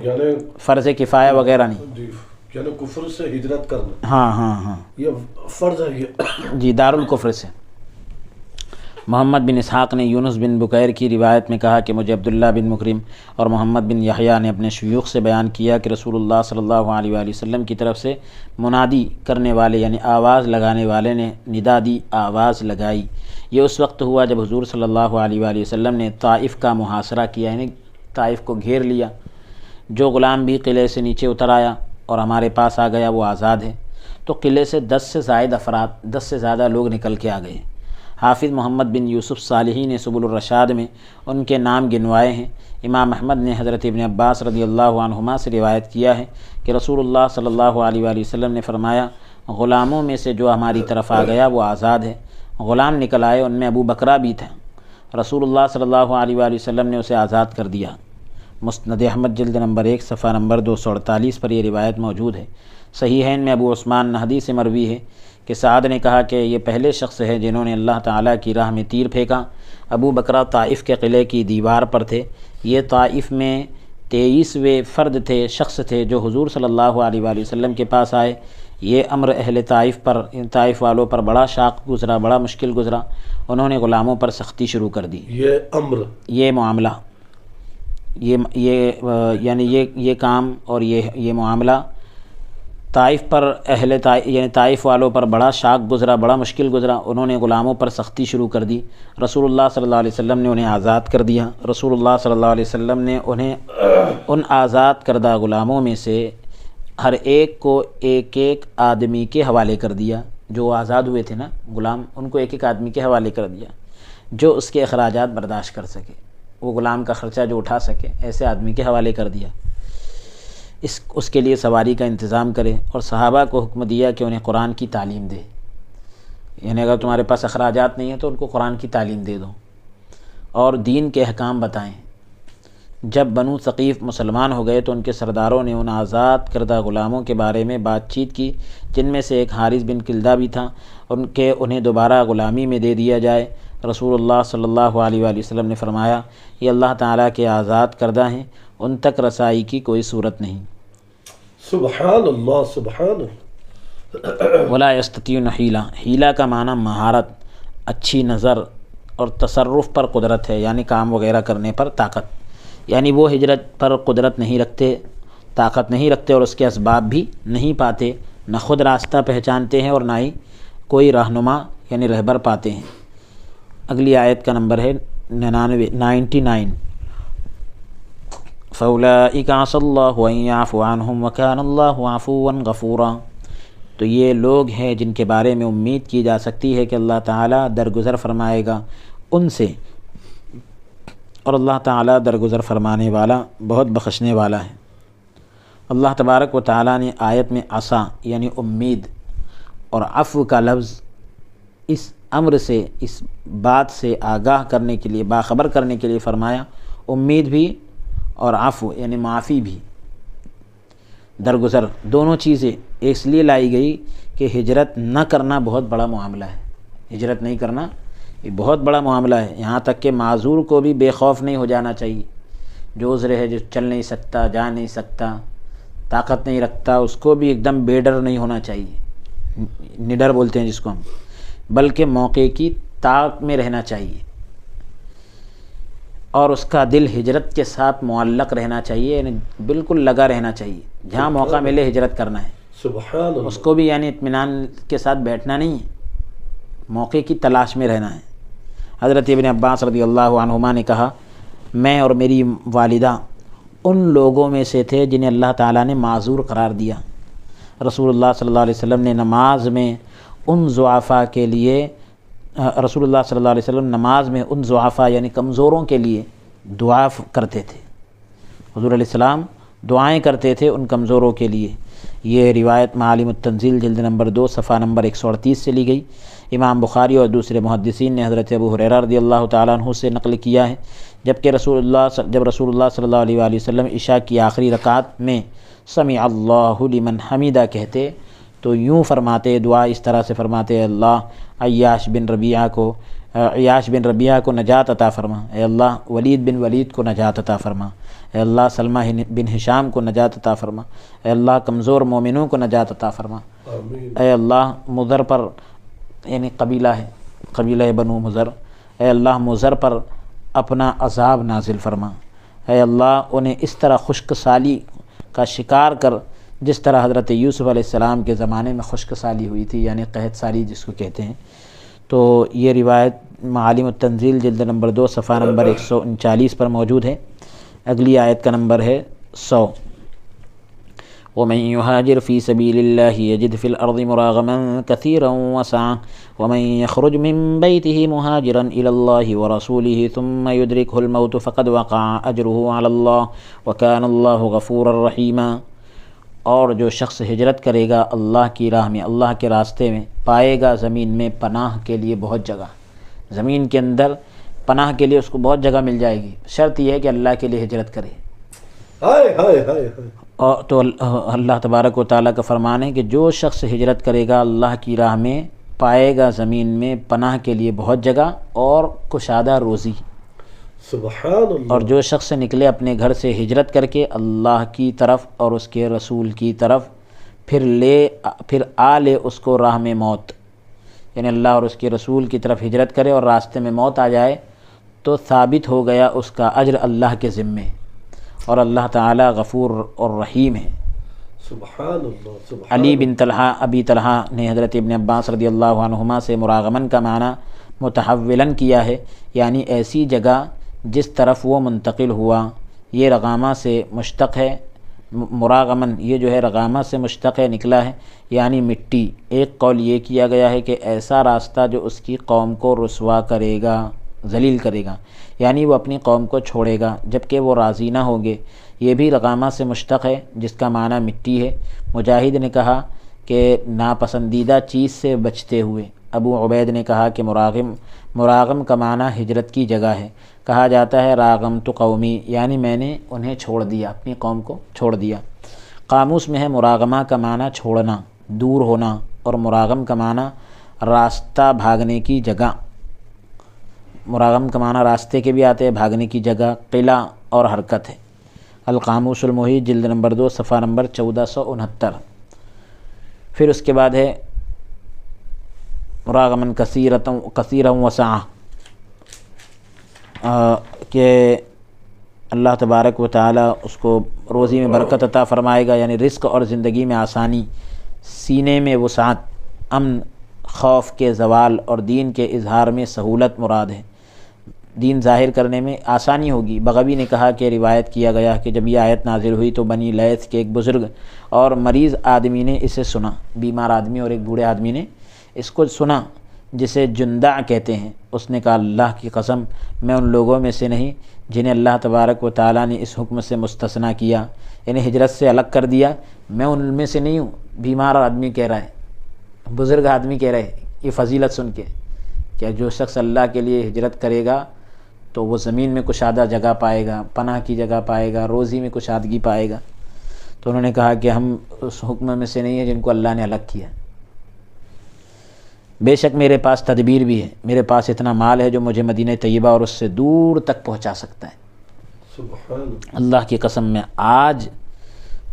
یعنی فرض کفایہ وغیرہ نہیں۔ یعنی کفر سے ہجرت کرنا، ہاں یہ فرض ہے جی، دارالکفر سے۔ محمد بن اسحاق نے یونس بن بکیر کی روایت میں کہا کہ مجھے عبداللہ بن مکرم اور محمد بن یحییٰ نے اپنے شیوخ سے بیان کیا کہ رسول اللہ صلی اللہ علیہ وآلہ وسلم کی طرف سے منادی کرنے والے یعنی آواز لگانے والے نے ندا دی، آواز لگائی۔ یہ اس وقت ہوا جب حضور صلی اللہ علیہ وآلہ وسلم نے طائف کا محاصرہ کیا، یعنی طائف کو گھیر لیا۔ جو غلام بھی قلعے سے نیچے اتر آیا اور ہمارے پاس آ گیا وہ آزاد ہے، تو قلعے سے 10 سے زیادہ لوگ نکل کے آ گئے۔ حافظ محمد بن یوسف صالحی نے سبل الرشاد میں ان کے نام گنوائے ہیں۔ امام احمد نے حضرت ابن عباس رضی اللہ عنہما سے روایت کیا ہے کہ رسول اللہ صلی اللہ علیہ وآلہ وسلم نے فرمایا، غلاموں میں سے جو ہماری طرف آ گیا وہ آزاد ہے۔ غلام نکل آئے، ان میں ابو بکرہ بھی تھا، رسول اللہ صلی اللہ علیہ وآلہ وسلم نے اسے آزاد کر دیا۔ مسند احمد جلد نمبر 1 صفحہ نمبر 248 پر یہ روایت موجود ہے۔ صحیحین میں ابو عثمان نہدی سے مروی ہے کہ سعد نے کہا کہ یہ پہلے شخص ہے جنہوں نے اللہ تعالیٰ کی راہ میں تیر پھینکا۔ ابو بکرہ طائف کے قلعے کی دیوار پر تھے۔ یہ طائف میں 23ویں فرد تھے، شخص تھے جو حضور صلی اللہ علیہ وآلہ وسلم کے پاس آئے۔ یہ امر اہل طائف والوں پر بڑا شاق گزرا، بڑا مشکل گزرا۔ انہوں نے غلاموں پر سختی شروع کر دی۔ یہ معاملہ یہ کام اور یہ معاملہ طائف پر یعنی طائف والوں پر بڑا شاق گزرا، بڑا مشکل گزرا۔ انہوں نے غلاموں پر سختی شروع کر دی۔ رسول اللہ صلی اللہ علیہ وسلم نے انہیں آزاد کر دیا۔ رسول اللہ صلی اللہ علیہ وسلم نے انہیں ان آزاد کردہ غلاموں میں سے ہر ایک کو ایک ایک آدمی کے حوالے کر دیا۔ جو آزاد ہوئے تھے نا غلام، ان کو ایک ایک آدمی کے حوالے کر دیا جو اس کے اخراجات برداشت کر سکے، وہ غلام کا خرچہ جو اٹھا سکے، ایسے آدمی کے حوالے کر دیا۔ اس کے لیے سواری کا انتظام کرے، اور صحابہ کو حکم دیا کہ انہیں قرآن کی تعلیم دے، یعنی اگر تمہارے پاس اخراجات نہیں ہیں تو ان کو قرآن کی تعلیم دے دو، اور دین کے احکام بتائیں۔ جب بنو ثقیف مسلمان ہو گئے تو ان کے سرداروں نے ان آزاد کردہ غلاموں کے بارے میں بات چیت کی، جن میں سے ایک حارث بن کلدہ بھی تھا، انہیں دوبارہ غلامی میں دے دیا جائے۔ رسول اللہ صلی اللہ علیہ وآلہ وسلم نے فرمایا، یہ اللہ تعالیٰ کے آزاد کردہ ہیں، ان تک رسائی کی کوئی صورت نہیں۔ سبحان اللہ، سبحان اللہ۔ ولا یستطیعون حیلہ، حیلہ کا معنی مہارت، اچھی نظر اور تصرف پر قدرت ہے، یعنی کام وغیرہ کرنے پر طاقت، یعنی وہ ہجرت پر قدرت نہیں رکھتے، طاقت نہیں رکھتے، اور اس کے اسباب بھی نہیں پاتے، نہ خود راستہ پہچانتے ہیں اور نہ ہی کوئی رہنما یعنی رہبر پاتے ہیں۔ اگلی آیت کا نمبر ہے 99۔ فَأُولَٰئِكَ عَسَى اللَّهُ أَن يَعْفُوَ عَنْهُمْ وَكَانَ اللَّهُ عَفُوًّا غَفُورًا۔ تو یہ لوگ ہیں جن کے بارے میں امید کی جا سکتی ہے کہ اللہ تعالیٰ درگزر فرمائے گا ان سے، اور اللہ تعالیٰ درگزر فرمانے والا، بہت بخشنے والا ہے۔ اللہ تبارک و تعالیٰ نے آیت میں عصا یعنی امید اور عفو کا لفظ اس امر سے، اس بات سے آگاہ کرنے کے لیے، باخبر کرنے کے لیے فرمایا، امید بھی اور عفو یعنی معافی بھی، درگزر، دونوں چیزیں اس لیے لائی گئی کہ ہجرت نہ کرنا بہت بڑا معاملہ ہے۔ ہجرت نہیں کرنا یہ بہت بڑا معاملہ ہے، یہاں تک کہ معذور کو بھی بے خوف نہیں ہو جانا چاہیے۔ جو عذر ہے، جو چل نہیں سکتا، جا نہیں سکتا، طاقت نہیں رکھتا اس کو بھی ایک دم بے ڈر نہیں ہونا چاہیے، نڈر بولتے ہیں جس کو ہم، بلکہ موقع کی طاق میں رہنا چاہیے، اور اس کا دل ہجرت کے ساتھ معلق رہنا چاہیے، یعنی بالکل لگا رہنا چاہیے، جہاں موقع ملے ہجرت کرنا ہے، سبحان اللہ، اس کو بھی یعنی اطمینان کے ساتھ بیٹھنا نہیں ہے، موقع کی تلاش میں رہنا ہے۔ حضرت ابن عباس رضی اللہ عنہما نے کہا میں اور میری والدہ ان لوگوں میں سے تھے جنہیں اللہ تعالیٰ نے معذور قرار دیا۔ رسول اللہ صلی اللہ علیہ وسلم نے نماز میں ان ضعفاء کے لیے رسول اللہ صلی اللہ علیہ وسلم نماز میں ان ضعفاء یعنی کمزوروں کے لیے دعا کرتے تھے، حضور علیہ السلام دعائیں کرتے تھے ان کمزوروں کے لیے۔ یہ روایت معالم التنزیل جلد نمبر 2 صفحہ نمبر 138 سے لی گئی۔ امام بخاری اور دوسرے محدثین نے حضرت ابو ہریرہ رضی اللہ تعالیٰ عنہ سے نقل کیا ہے جب رسول اللہ صلی اللہ علیہ وآلہ وسلم عشاء کی آخری رکعت میں سمع اللہ لمن حمیدہ کہتے تو یوں فرماتے، دعا اس طرح سے فرماتے، اے اللہ عیاش بن ربیعہ کو نجات عطا فرما، اے اللہ ولید بن ولید کو نجات عطا فرما، اے اللہ سلمہ بن ہشام کو نجات عطا فرما، اے اللہ کمزور مومنوں کو نجات عطا فرما، آمین، اے اللہ مضر پر یعنی قبیلہ بنو مضر، اے اللہ مضر پر اپنا عذاب نازل فرما، اے اللہ انہیں اس طرح خشک سالی کا شکار کر جس طرح حضرت یوسف علیہ السلام کے زمانے میں خشک سالی ہوئی تھی، یعنی قحط سالی جس کو کہتے ہیں۔ تو یہ روایت معالم التنزیل جلد نمبر 2 صفحہ نمبر 139 پر موجود ہے۔ اگلی آیت کا نمبر ہے 100۔ وَمَن يُهَاجِرْ فِي سَبِيلِ اللَّهِ يَجِدْ فِي الْأَرْضِ مُرَاغَمًا كَثِيرًا وَسَعًا وَمَن يَخْرُجْ مِن بَيْتِهِ مُهَاجِرًا إِلَى اللَّهِ وَرَسُولِهِ ثُمَّ يُدْرِكْهُ الْمَوْتُ فَقَدْ وَقَعَ أَجْرُهُ عَلَى اللَّهِ وَكَانَ اللَّهُ غَفُورًا رَحِيمًا۔ اور جو شخص ہجرت کرے گا اللہ کی راہ میں، اللہ کے راستے میں، پائے گا زمین میں پناہ کے لیے بہت جگہ، زمین کے اندر پناہ کے لیے اس کو بہت جگہ مل جائے گی، شرط یہ ہے کہ اللہ کے لیے ہجرت کرے۔ ہائے ہائے ہائے ہائے، اور تو اللہ تبارک و تعالیٰ کا فرمان ہے کہ جو شخص ہجرت کرے گا اللہ کی راہ میں پائے گا زمین میں پناہ کے لیے بہت جگہ اور کشادہ روزی۔ سبحان اللہ، اور جو شخص نکلے اپنے گھر سے ہجرت کر کے اللہ کی طرف اور اس کے رسول کی طرف پھر آ لے اس کو راہ میں موت، یعنی اللہ اور اس کے رسول کی طرف ہجرت کرے اور راستے میں موت آ جائے تو ثابت ہو گیا اس کا اجر اللہ کے ذمے، اور اللہ تعالی غفور اور رحیم ہے۔ سبحان اللہ، سبحان علی بن طلحہ ابی طلحہ نے حضرت ابن عباس رضی اللہ عنہما سے مراغمن کا معنی متحولاً کیا ہے، یعنی ایسی جگہ جس طرف وہ منتقل ہوا۔ یہ رغامہ سے مشتق ہے، مراغمن یہ جو ہے رغامہ سے مشتق ہے، نکلا ہے یعنی مٹی۔ ایک قول یہ کیا گیا ہے کہ ایسا راستہ جو اس کی قوم کو رسوا کرے گا، ذلیل کرے گا، یعنی وہ اپنی قوم کو چھوڑے گا جبکہ وہ راضی نہ ہوں گے، یہ بھی رغامہ سے مشتق ہے جس کا معنی مٹی ہے۔ مجاہد نے کہا کہ ناپسندیدہ چیز سے بچتے ہوئے۔ ابو عبید نے کہا کہ مراغم کا معنی ہجرت کی جگہ ہے۔ کہا جاتا ہے راغمت قومی، یعنی میں نے انہیں چھوڑ دیا، اپنی قوم کو چھوڑ دیا۔ قاموس میں ہے مراغمہ کا معنی چھوڑنا، دور ہونا، اور مراغم کا معنی راستہ بھاگنے کی جگہ۔ مراغم کا معنی راستے کے بھی آتے ہیں، بھاگنے کی جگہ، قلعہ اور حرکت ہے۔ القاموس المحیط جلد نمبر 2 صفحہ نمبر 1469۔ پھر اس کے بعد ہے مراغمن کثیرا وسعا، کہ اللہ تبارک و تعالیٰ اس کو روزی میں برکت عطا فرمائے گا، یعنی رزق اور زندگی میں آسانی، سینے میں وسعت، امن، خوف کے زوال اور دین کے اظہار میں سہولت مراد ہے، دین ظاہر کرنے میں آسانی ہوگی۔ بغوی نے کہا کہ روایت کیا گیا کہ جب یہ آیت نازل ہوئی تو بنی لیث کے ایک بزرگ اور مریض آدمی نے اسے سنا، بیمار آدمی اور ایک بوڑھے آدمی نے اس کو سنا جسے جندع کہتے ہیں۔ اس نے کہا اللہ کی قسم میں ان لوگوں میں سے نہیں جنہیں اللہ تبارک و تعالیٰ نے اس حکم سے مستثنیٰ کیا، یعنی ہجرت سے الگ کر دیا، میں ان میں سے نہیں ہوں۔ بیمار آدمی کہہ رہا ہے، بزرگ آدمی کہہ رہے ہیں یہ فضیلت سن کے کہ جو شخص اللہ کے لیے ہجرت کرے گا تو وہ زمین میں کشادہ جگہ پائے گا، پناہ کی جگہ پائے گا، روزی میں کشادگی پائے گا۔ تو انہوں نے کہا کہ ہم اس حکم میں سے نہیں ہیں جن کو اللہ نے الگ کیا۔ بے شک میرے پاس تدبیر بھی ہے، میرے پاس اتنا مال ہے جو مجھے مدینہ طیبہ اور اس سے دور تک پہنچا سکتا ہے۔ سبحان اللہ کی قسم میں آج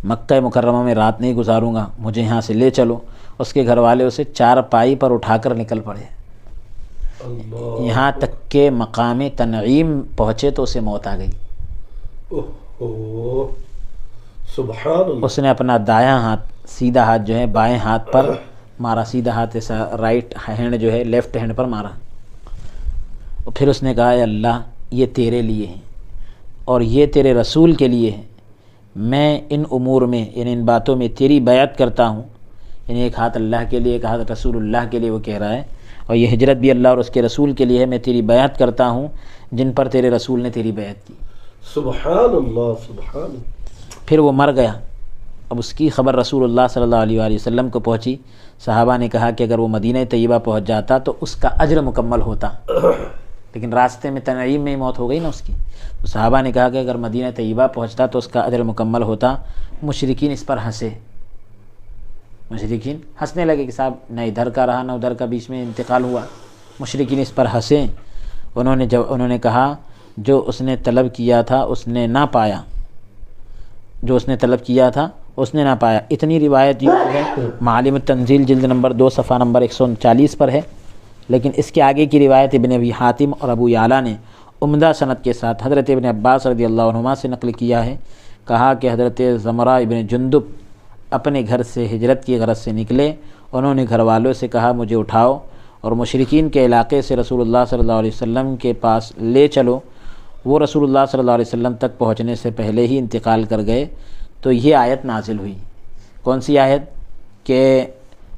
مکہ مکرمہ میں رات نہیں گزاروں گا، مجھے یہاں سے لے چلو۔ اس کے گھر والے اسے چارپائی پر اٹھا کر نکل پڑے، اللہ، یہاں تک کہ مقام تنعیم پہنچے تو اسے موت آ گئی۔ اوہ، سبحان اللہ، اس نے اپنا دایاں ہاتھ، سیدھا ہاتھ جو ہے بائیں ہاتھ پر مارا، سیدھا ہاتھ ایسا رائٹ ہینڈ جو ہے لیفٹ ہینڈ پر مارا۔ اور پھر اس نے کہا اے اللہ یہ تیرے لیے ہیں اور یہ تیرے رسول کے لیے ہے، میں ان امور میں یعنی ان باتوں میں تیری بیعت کرتا ہوں۔ یعنی ایک ہاتھ اللہ کے لیے، ایک ہاتھ رسول اللہ کے لیے وہ کہہ رہا ہے، اور یہ ہجرت بھی اللہ اور اس کے رسول کے لیے ہے۔ میں تیری بیعت کرتا ہوں جن پر تیرے رسول نے تیری بیعت کی۔ سبحان اللہ، سبحان اللہ۔ پھر وہ مر گیا۔ اب اس کی خبر رسول اللہ صلی اللہ علیہ وآلہ وسلم کو پہنچی۔ صحابہ نے کہا کہ اگر وہ مدینہ طیبہ پہنچ جاتا تو اس کا اجر مکمل ہوتا، لیکن راستے میں تنعیم میں ہی موت ہو گئی نا اس کی۔ تو صحابہ نے کہا کہ اگر مدینہ طیبہ پہنچتا تو اس کا اجر مکمل ہوتا۔ مشرکین اس پر ہنسے، مشرکین ہنسنے لگے کہ صاحب نہ ادھر کا رہا نہ ادھر کا، بیچ میں انتقال ہوا۔ مشرکین اس پر ہنسے۔ انہوں نے کہا جو اس نے طلب کیا تھا اس نے نہ پایا، جو اس نے طلب کیا تھا اس نے نہ پایا۔ اتنی روایت جو ہے معالم التنزیل جلد نمبر 2 صفحہ نمبر 139 پر ہے، لیکن اس کے آگے کی روایت ابن ابی حاتم اور ابو یعلا نے عمدہ سند کے ساتھ حضرت ابن عباس رضی اللہ عنہما سے نقل کیا ہے۔ کہا کہ حضرت زمرہ ابن جندب اپنے گھر سے ہجرت کی غرض سے نکلے، انہوں نے گھر والوں سے کہا مجھے اٹھاؤ اور مشرکین کے علاقے سے رسول اللہ صلی اللہ علیہ وسلم کے پاس لے چلو۔ وہ رسول اللہ صلی اللہ علیہ وسلم تک پہنچنے سے پہلے ہی انتقال کر گئے۔ تو یہ آیت نازل ہوئی۔ کون سی آیت؟ کہ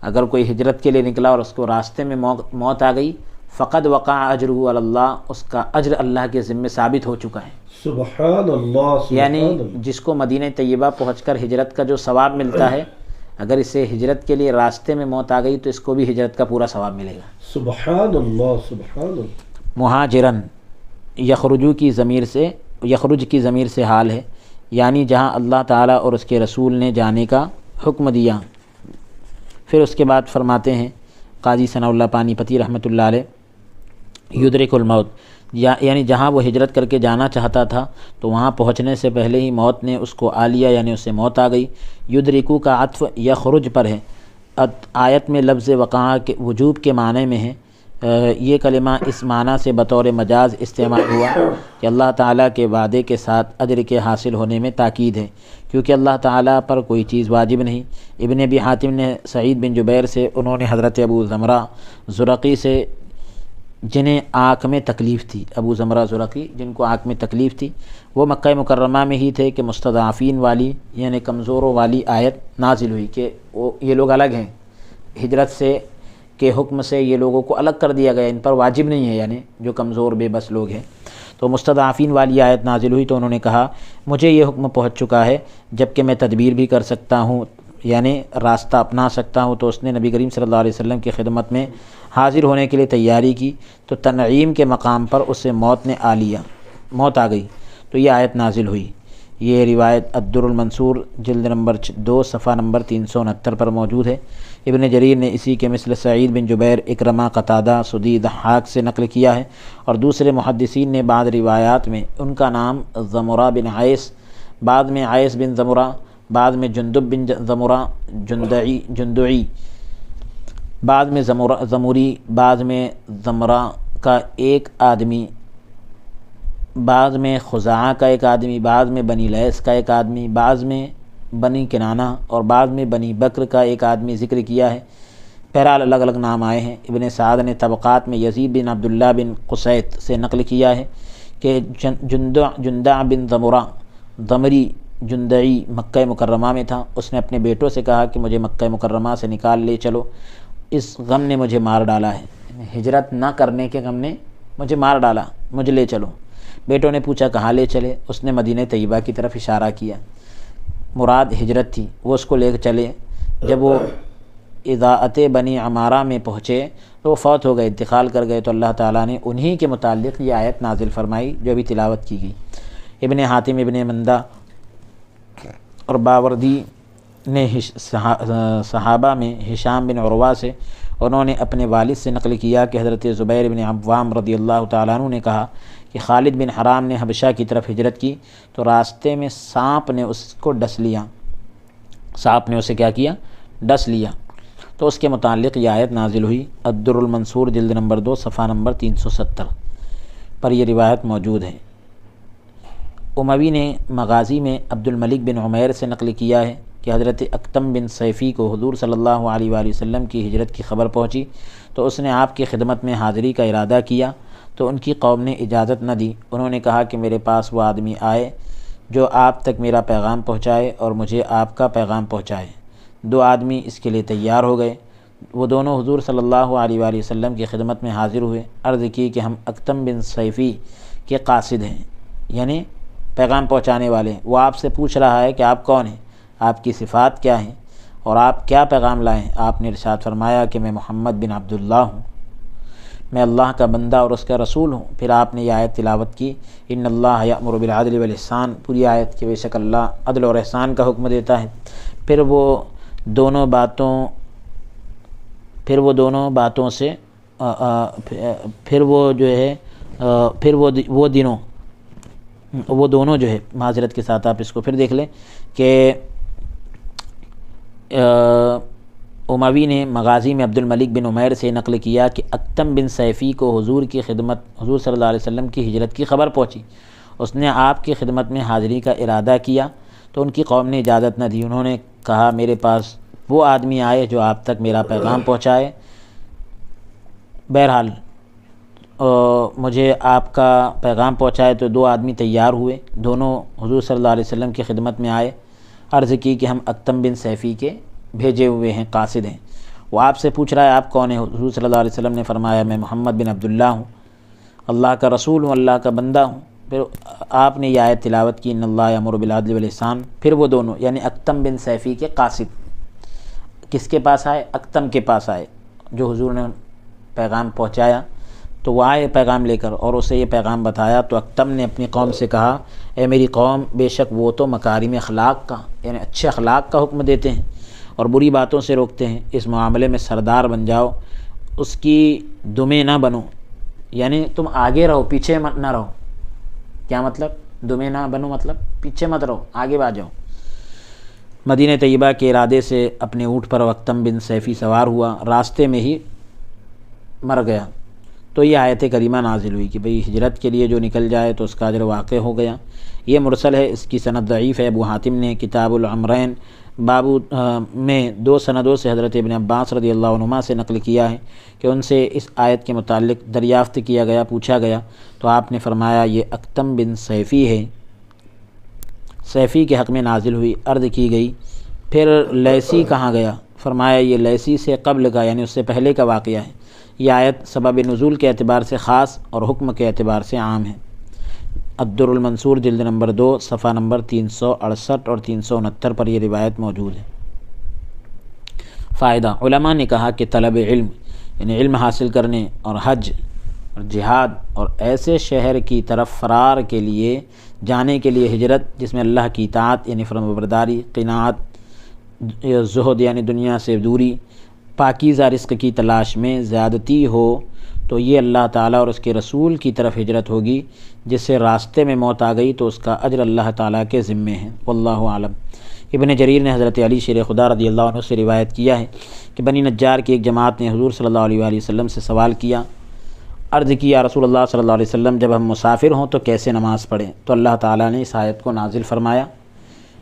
اگر کوئی ہجرت کے لیے نکلا اور اس کو راستے میں موت آ گئی، فقد وقع اجرہ علی اللہ، اس کا اجر اللہ کے ذمہ ثابت ہو چکا ہے۔ سبحان اللہ، سبحان یعنی اللہ۔ جس کو مدینہ طیبہ پہنچ کر ہجرت کا جو ثواب ملتا ہے، اگر اسے ہجرت کے لیے راستے میں موت آ گئی تو اس کو بھی ہجرت کا پورا ثواب ملے گا۔ سبحان اللہ، سبحان اللہ۔ مہاجرن یخرجو کی ضمیر سے، یخرج کی ضمیر سے حال ہے، یعنی جہاں اللہ تعالیٰ اور اس کے رسول نے جانے کا حکم دیا۔ پھر اس کے بعد فرماتے ہیں قاضی ثناء اللہ پانی پتی رحمۃ اللہ علیہ، یدرک الموت، یعنی جہاں وہ ہجرت کر کے جانا چاہتا تھا تو وہاں پہنچنے سے پہلے ہی موت نے اس کو آ لیا، یعنی اسے موت آ گئی۔ یدرکو کا عطف یخرج پر ہے۔ آیت میں لفظ وقع کے وجوب کے معنی میں ہے۔ یہ کلمہ اس معنی سے بطور مجاز استعمال ہوا کہ اللہ تعالیٰ کے وعدے کے ساتھ اجر کے حاصل ہونے میں تاکید ہے، کیونکہ اللہ تعالیٰ پر کوئی چیز واجب نہیں۔ ابن ابی حاتم نے سعید بن جبیر سے، انہوں نے حضرت ابو زمرہ زرقی سے جنہیں آنکھ میں تکلیف تھی، ابو زمرہ زرقی جن کو آنکھ میں تکلیف تھی، وہ مکہ مکرمہ میں ہی تھے کہ مستضعفین والی یعنی کمزوروں والی آیت نازل ہوئی کہ یہ لوگ الگ ہیں، ہجرت سے کے حکم سے یہ لوگوں کو الگ کر دیا گیا، ان پر واجب نہیں ہے، یعنی جو کمزور بے بس لوگ ہیں۔ تو مستضعفین والی آیت نازل ہوئی تو انہوں نے کہا مجھے یہ حکم پہنچ چکا ہے جبکہ میں تدبیر بھی کر سکتا ہوں، یعنی راستہ اپنا سکتا ہوں۔ تو اس نے نبی کریم صلی اللہ علیہ وسلم کی خدمت میں حاضر ہونے کے لیے تیاری کی، تو تنعیم کے مقام پر اسے موت نے آ لیا، موت آ گئی، تو یہ آیت نازل ہوئی۔ یہ روایت الدر المنصور جلد نمبر 2 صفحہ نمبر 369 پر موجود ہے۔ ابن جریر نے اسی کے مثل سعید بن جبیر، اکرمہ، قتادہ، سدی، ضحاک سے نقل کیا ہے، اور دوسرے محدثین نے بعض روایات میں ان کا نام زمرہ بن عیس، بعد میں عیس بن زمرہ، بعد میں جندب بن زمرہ، جندعی، بعد میں زموری، بعد میں زمرہ کا ایک آدمی، بعض میں خزاعہ کا ایک آدمی، بعض میں بنی لیث کا ایک آدمی، بعض میں بنی کنانہ اور بعض میں بنی بکر کا ایک آدمی ذکر کیا ہے۔ بہرحال الگ الگ نام آئے ہیں۔ ابن سعد نے طبقات میں یزید بن عبداللہ بن قسیط سے نقل کیا ہے کہ جندع بن زمرہ ضمری جندعی مکہ مکرمہ میں تھا، اس نے اپنے بیٹوں سے کہا کہ مجھے مکہ مکرمہ سے نکال لے چلو، اس غم نے مجھے مار ڈالا ہے، ہجرت نہ کرنے کے غم نے مجھے مار ڈالا، مجھے لے چلو۔ بیٹوں نے پوچھا کہاں لے چلے؟ اس نے مدینہ طیبہ کی طرف اشارہ کیا، مراد ہجرت تھی، وہ اس کو لے چلے۔ جب وہ اضاعت بنی عمارہ میں پہنچے تو وہ فوت ہو گئے، انتقال کر گئے، تو اللہ تعالیٰ نے انہی کے متعلق یہ آیت نازل فرمائی جو ابھی تلاوت کی گئی۔ ابن حاتم، ابن مندہ اور باوردی نے صحابہ میں ہشام بن عروہ سے، انہوں نے اپنے والد سے نقل کیا کہ حضرت زبیر بن عوام رضی اللہ تعالیٰ عنہ نے کہا کہ خالد بن حرام نے حبشہ کی طرف ہجرت کی تو راستے میں سانپ نے اس کو ڈس لیا، سانپ نے اسے کیا کیا؟ ڈس لیا۔ تو اس کے متعلق یہ آیت نازل ہوئی، الدر المنصور جلد نمبر 2 صفحہ نمبر 370 پر یہ روایت موجود ہے۔ اموی نے مغازی میں عبد الملک بن عمیر سے نقل کیا ہے کہ حضرت اکتم بن سیفی کو حضور صلی اللہ علیہ وآلہ وسلم کی ہجرت کی خبر پہنچی تو اس نے آپ کی خدمت میں حاضری کا ارادہ کیا، تو ان کی قوم نے اجازت نہ دی۔ انہوں نے کہا کہ میرے پاس وہ آدمی آئے جو آپ تک میرا پیغام پہنچائے اور مجھے آپ کا پیغام پہنچائے۔ 2 آدمی اس کے لیے تیار ہو گئے۔ وہ دونوں حضور صلی اللہ علیہ وآلہ وسلم کی خدمت میں حاضر ہوئے، عرض کی کہ ہم اکتم بن سیفی کے قاصد ہیں، یعنی پیغام پہنچانے والے۔ وہ آپ سے پوچھ رہا ہے کہ آپ کون ہیں، آپ کی صفات کیا ہیں اور آپ کیا پیغام لائیں؟ آپ نے ارشاد فرمایا کہ میں محمد بن عبداللہ ہوں، میں اللہ کا بندہ اور اس کا رسول ہوں۔ پھر آپ نے یہ آیت تلاوت کی، ان اللہ یأمر بالعدل والاحسان، پوری آیت کہ بے شک اللہ عدل اور احسان کا حکم دیتا ہے۔ پھر وہ دونوں باتوں سے وہ دونوں جو ہے، معذرت کے ساتھ آپ اس کو پھر دیکھ لیں کہ اموی نے مغازی میں عبد الملک بن عمیر سے نقل کیا کہ اکتم بن سیفی کو حضور صلی اللہ علیہ وسلم کی ہجرت کی خبر پہنچی، اس نے آپ کی خدمت میں حاضری کا ارادہ کیا تو ان کی قوم نے اجازت نہ دی۔ انہوں نے کہا میرے پاس وہ آدمی آئے جو آپ تک میرا پیغام پہنچائے۔ بہرحال مجھے آپ کا پیغام پہنچائے تو 2 آدمی تیار ہوئے، دونوں حضور صلی اللہ علیہ وسلم کی خدمت میں آئے، عرض کی کہ ہم اکتم بن سیفی کے بھیجے ہوئے ہیں، قاصد ہیں۔ وہ آپ سے پوچھ رہا ہے آپ کون ہیں؟ حضور صلی اللہ علیہ وسلم نے فرمایا میں محمد بن عبداللہ ہوں، اللہ کا رسول ہوں، اللہ کا بندہ ہوں۔ پھر آپ نے یہ آیت تلاوت کی، ان اللہ یأمر بالعدل والاحسان۔ پھر وہ دونوں یعنی اکتم بن سیفی کے قاصد کس کے پاس آئے؟ اکتم کے پاس آئے جو حضور نے پیغام پہنچایا، تو وہ آئے پیغام لے کر اور اسے یہ پیغام بتایا۔ تو اکتم نے اپنی قوم سے کہا اے میری قوم، بے شک وہ تو مکارم اخلاق کا یعنی اچھے اخلاق کا حکم دیتے ہیں اور بری باتوں سے روکتے ہیں، اس معاملے میں سردار بن جاؤ، اس کی دمیں نہ بنو، یعنی تم آگے رہو پیچھے مت نہ رہو۔ کیا مطلب؟ دمیں نہ بنو مطلب پیچھے مت رہو، آگے بڑھ جاؤ۔ مدینہ طیبہ کے ارادے سے اپنے اونٹ پر اکتم بن سیفی سوار ہوا، راستے میں ہی مر گیا۔ تو یہ آیت کریمہ نازل ہوئی کہ بھئی ہجرت کے لیے جو نکل جائے تو اس کا اجر واقع ہو گیا۔ یہ مرسل ہے، اس کی سند ضعیف ہے۔ ابو حاتم نے کتاب العمرین بابو میں 2 سندوں سے حضرت ابن عباس رضی اللہ عنہما سے نقل کیا ہے کہ ان سے اس آیت کے متعلق دریافت کیا گیا، پوچھا گیا تو آپ نے فرمایا یہ اکتم بن سیفی ہے، سیفی کے حق میں نازل ہوئی۔ عرض کی گئی پھر لیسی کہاں گیا؟ فرمایا یہ لیسی سے قبل کا یعنی اس سے پہلے کا واقعہ ہے۔ یہ آیت سبب نزول کے اعتبار سے خاص اور حکم کے اعتبار سے عام ہے۔ الدر المنصور جلد نمبر 2 صفحہ نمبر 368 اور 369 پر یہ روایت موجود ہے۔ فائدہ، علماء نے کہا کہ طلب علم یعنی علم حاصل کرنے اور حج اور جہاد اور ایسے شہر کی طرف فرار کے لیے جانے کے لیے ہجرت جس میں اللہ کی اطاعت یعنی فرمانبرداری، قناعت، زہد یعنی دنیا سے دوری، پاکیزہ رزق کی تلاش میں زیادتی ہو، تو یہ اللہ تعالیٰ اور اس کے رسول کی طرف ہجرت ہوگی۔ جس سے راستے میں موت آ گئی تو اس کا اجر اللہ تعالیٰ کے ذمے ہے، واللہ عالم۔ ابن جریر نے حضرت علی شیر خدا رضی اللہ عنہ سے روایت کیا ہے کہ بنی نجار کی ایک جماعت نے حضور صلی اللہ علیہ وآلہ وسلم سے سوال کیا، عرض کی یا رسول اللہ صلی اللہ علیہ وسلم جب ہم مسافر ہوں تو کیسے نماز پڑھیں؟ تو اللہ تعالیٰ نے اس آیت کو نازل فرمایا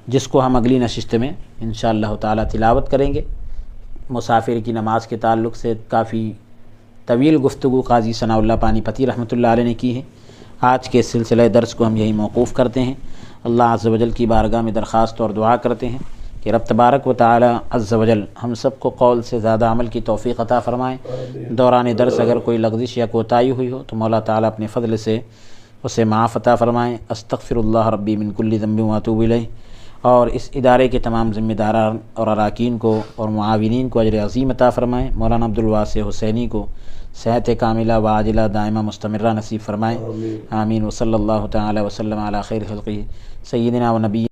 جس کو ہم اگلی نشست میں انشاءاللہ تعالیٰ تلاوت کریں گے۔ مسافر کی نماز کے تعلق سے کافی طویل گفتگو قاضی ثناء اللہ پانی پتی رحمۃ اللہ علیہ نے کی ہے۔ آج کے سلسلہ درس کو ہم یہی موقوف کرتے ہیں۔ اللہ عز و جل کی بارگاہ میں درخواست اور دعا کرتے ہیں کہ رب تبارک و تعالی عز و جل ہم سب کو قول سے زیادہ عمل کی توفیق عطا فرمائیں۔ دوران درس اگر کوئی لغزش یا کوتاہی ہوئی ہو تو مولا تعالیٰ اپنے فضل سے اسے معاف عطا فرمائیں۔ استغفر اللہ ربی من کل ذنب واتوب الیہ۔ اور اس ادارے کے تمام ذمہ داران اور اراکین کو اور معاونین کو اجر عظیم عطا فرمائیں۔ مولانا عبدالواسع حسینی کو صحت کاملہ و عاجلہ دائمہ مستمرہ نصیب فرمائیں، آمین۔ وصلی اللہ تعالی وسلم علی خیر خلقہ سیدنا و نبی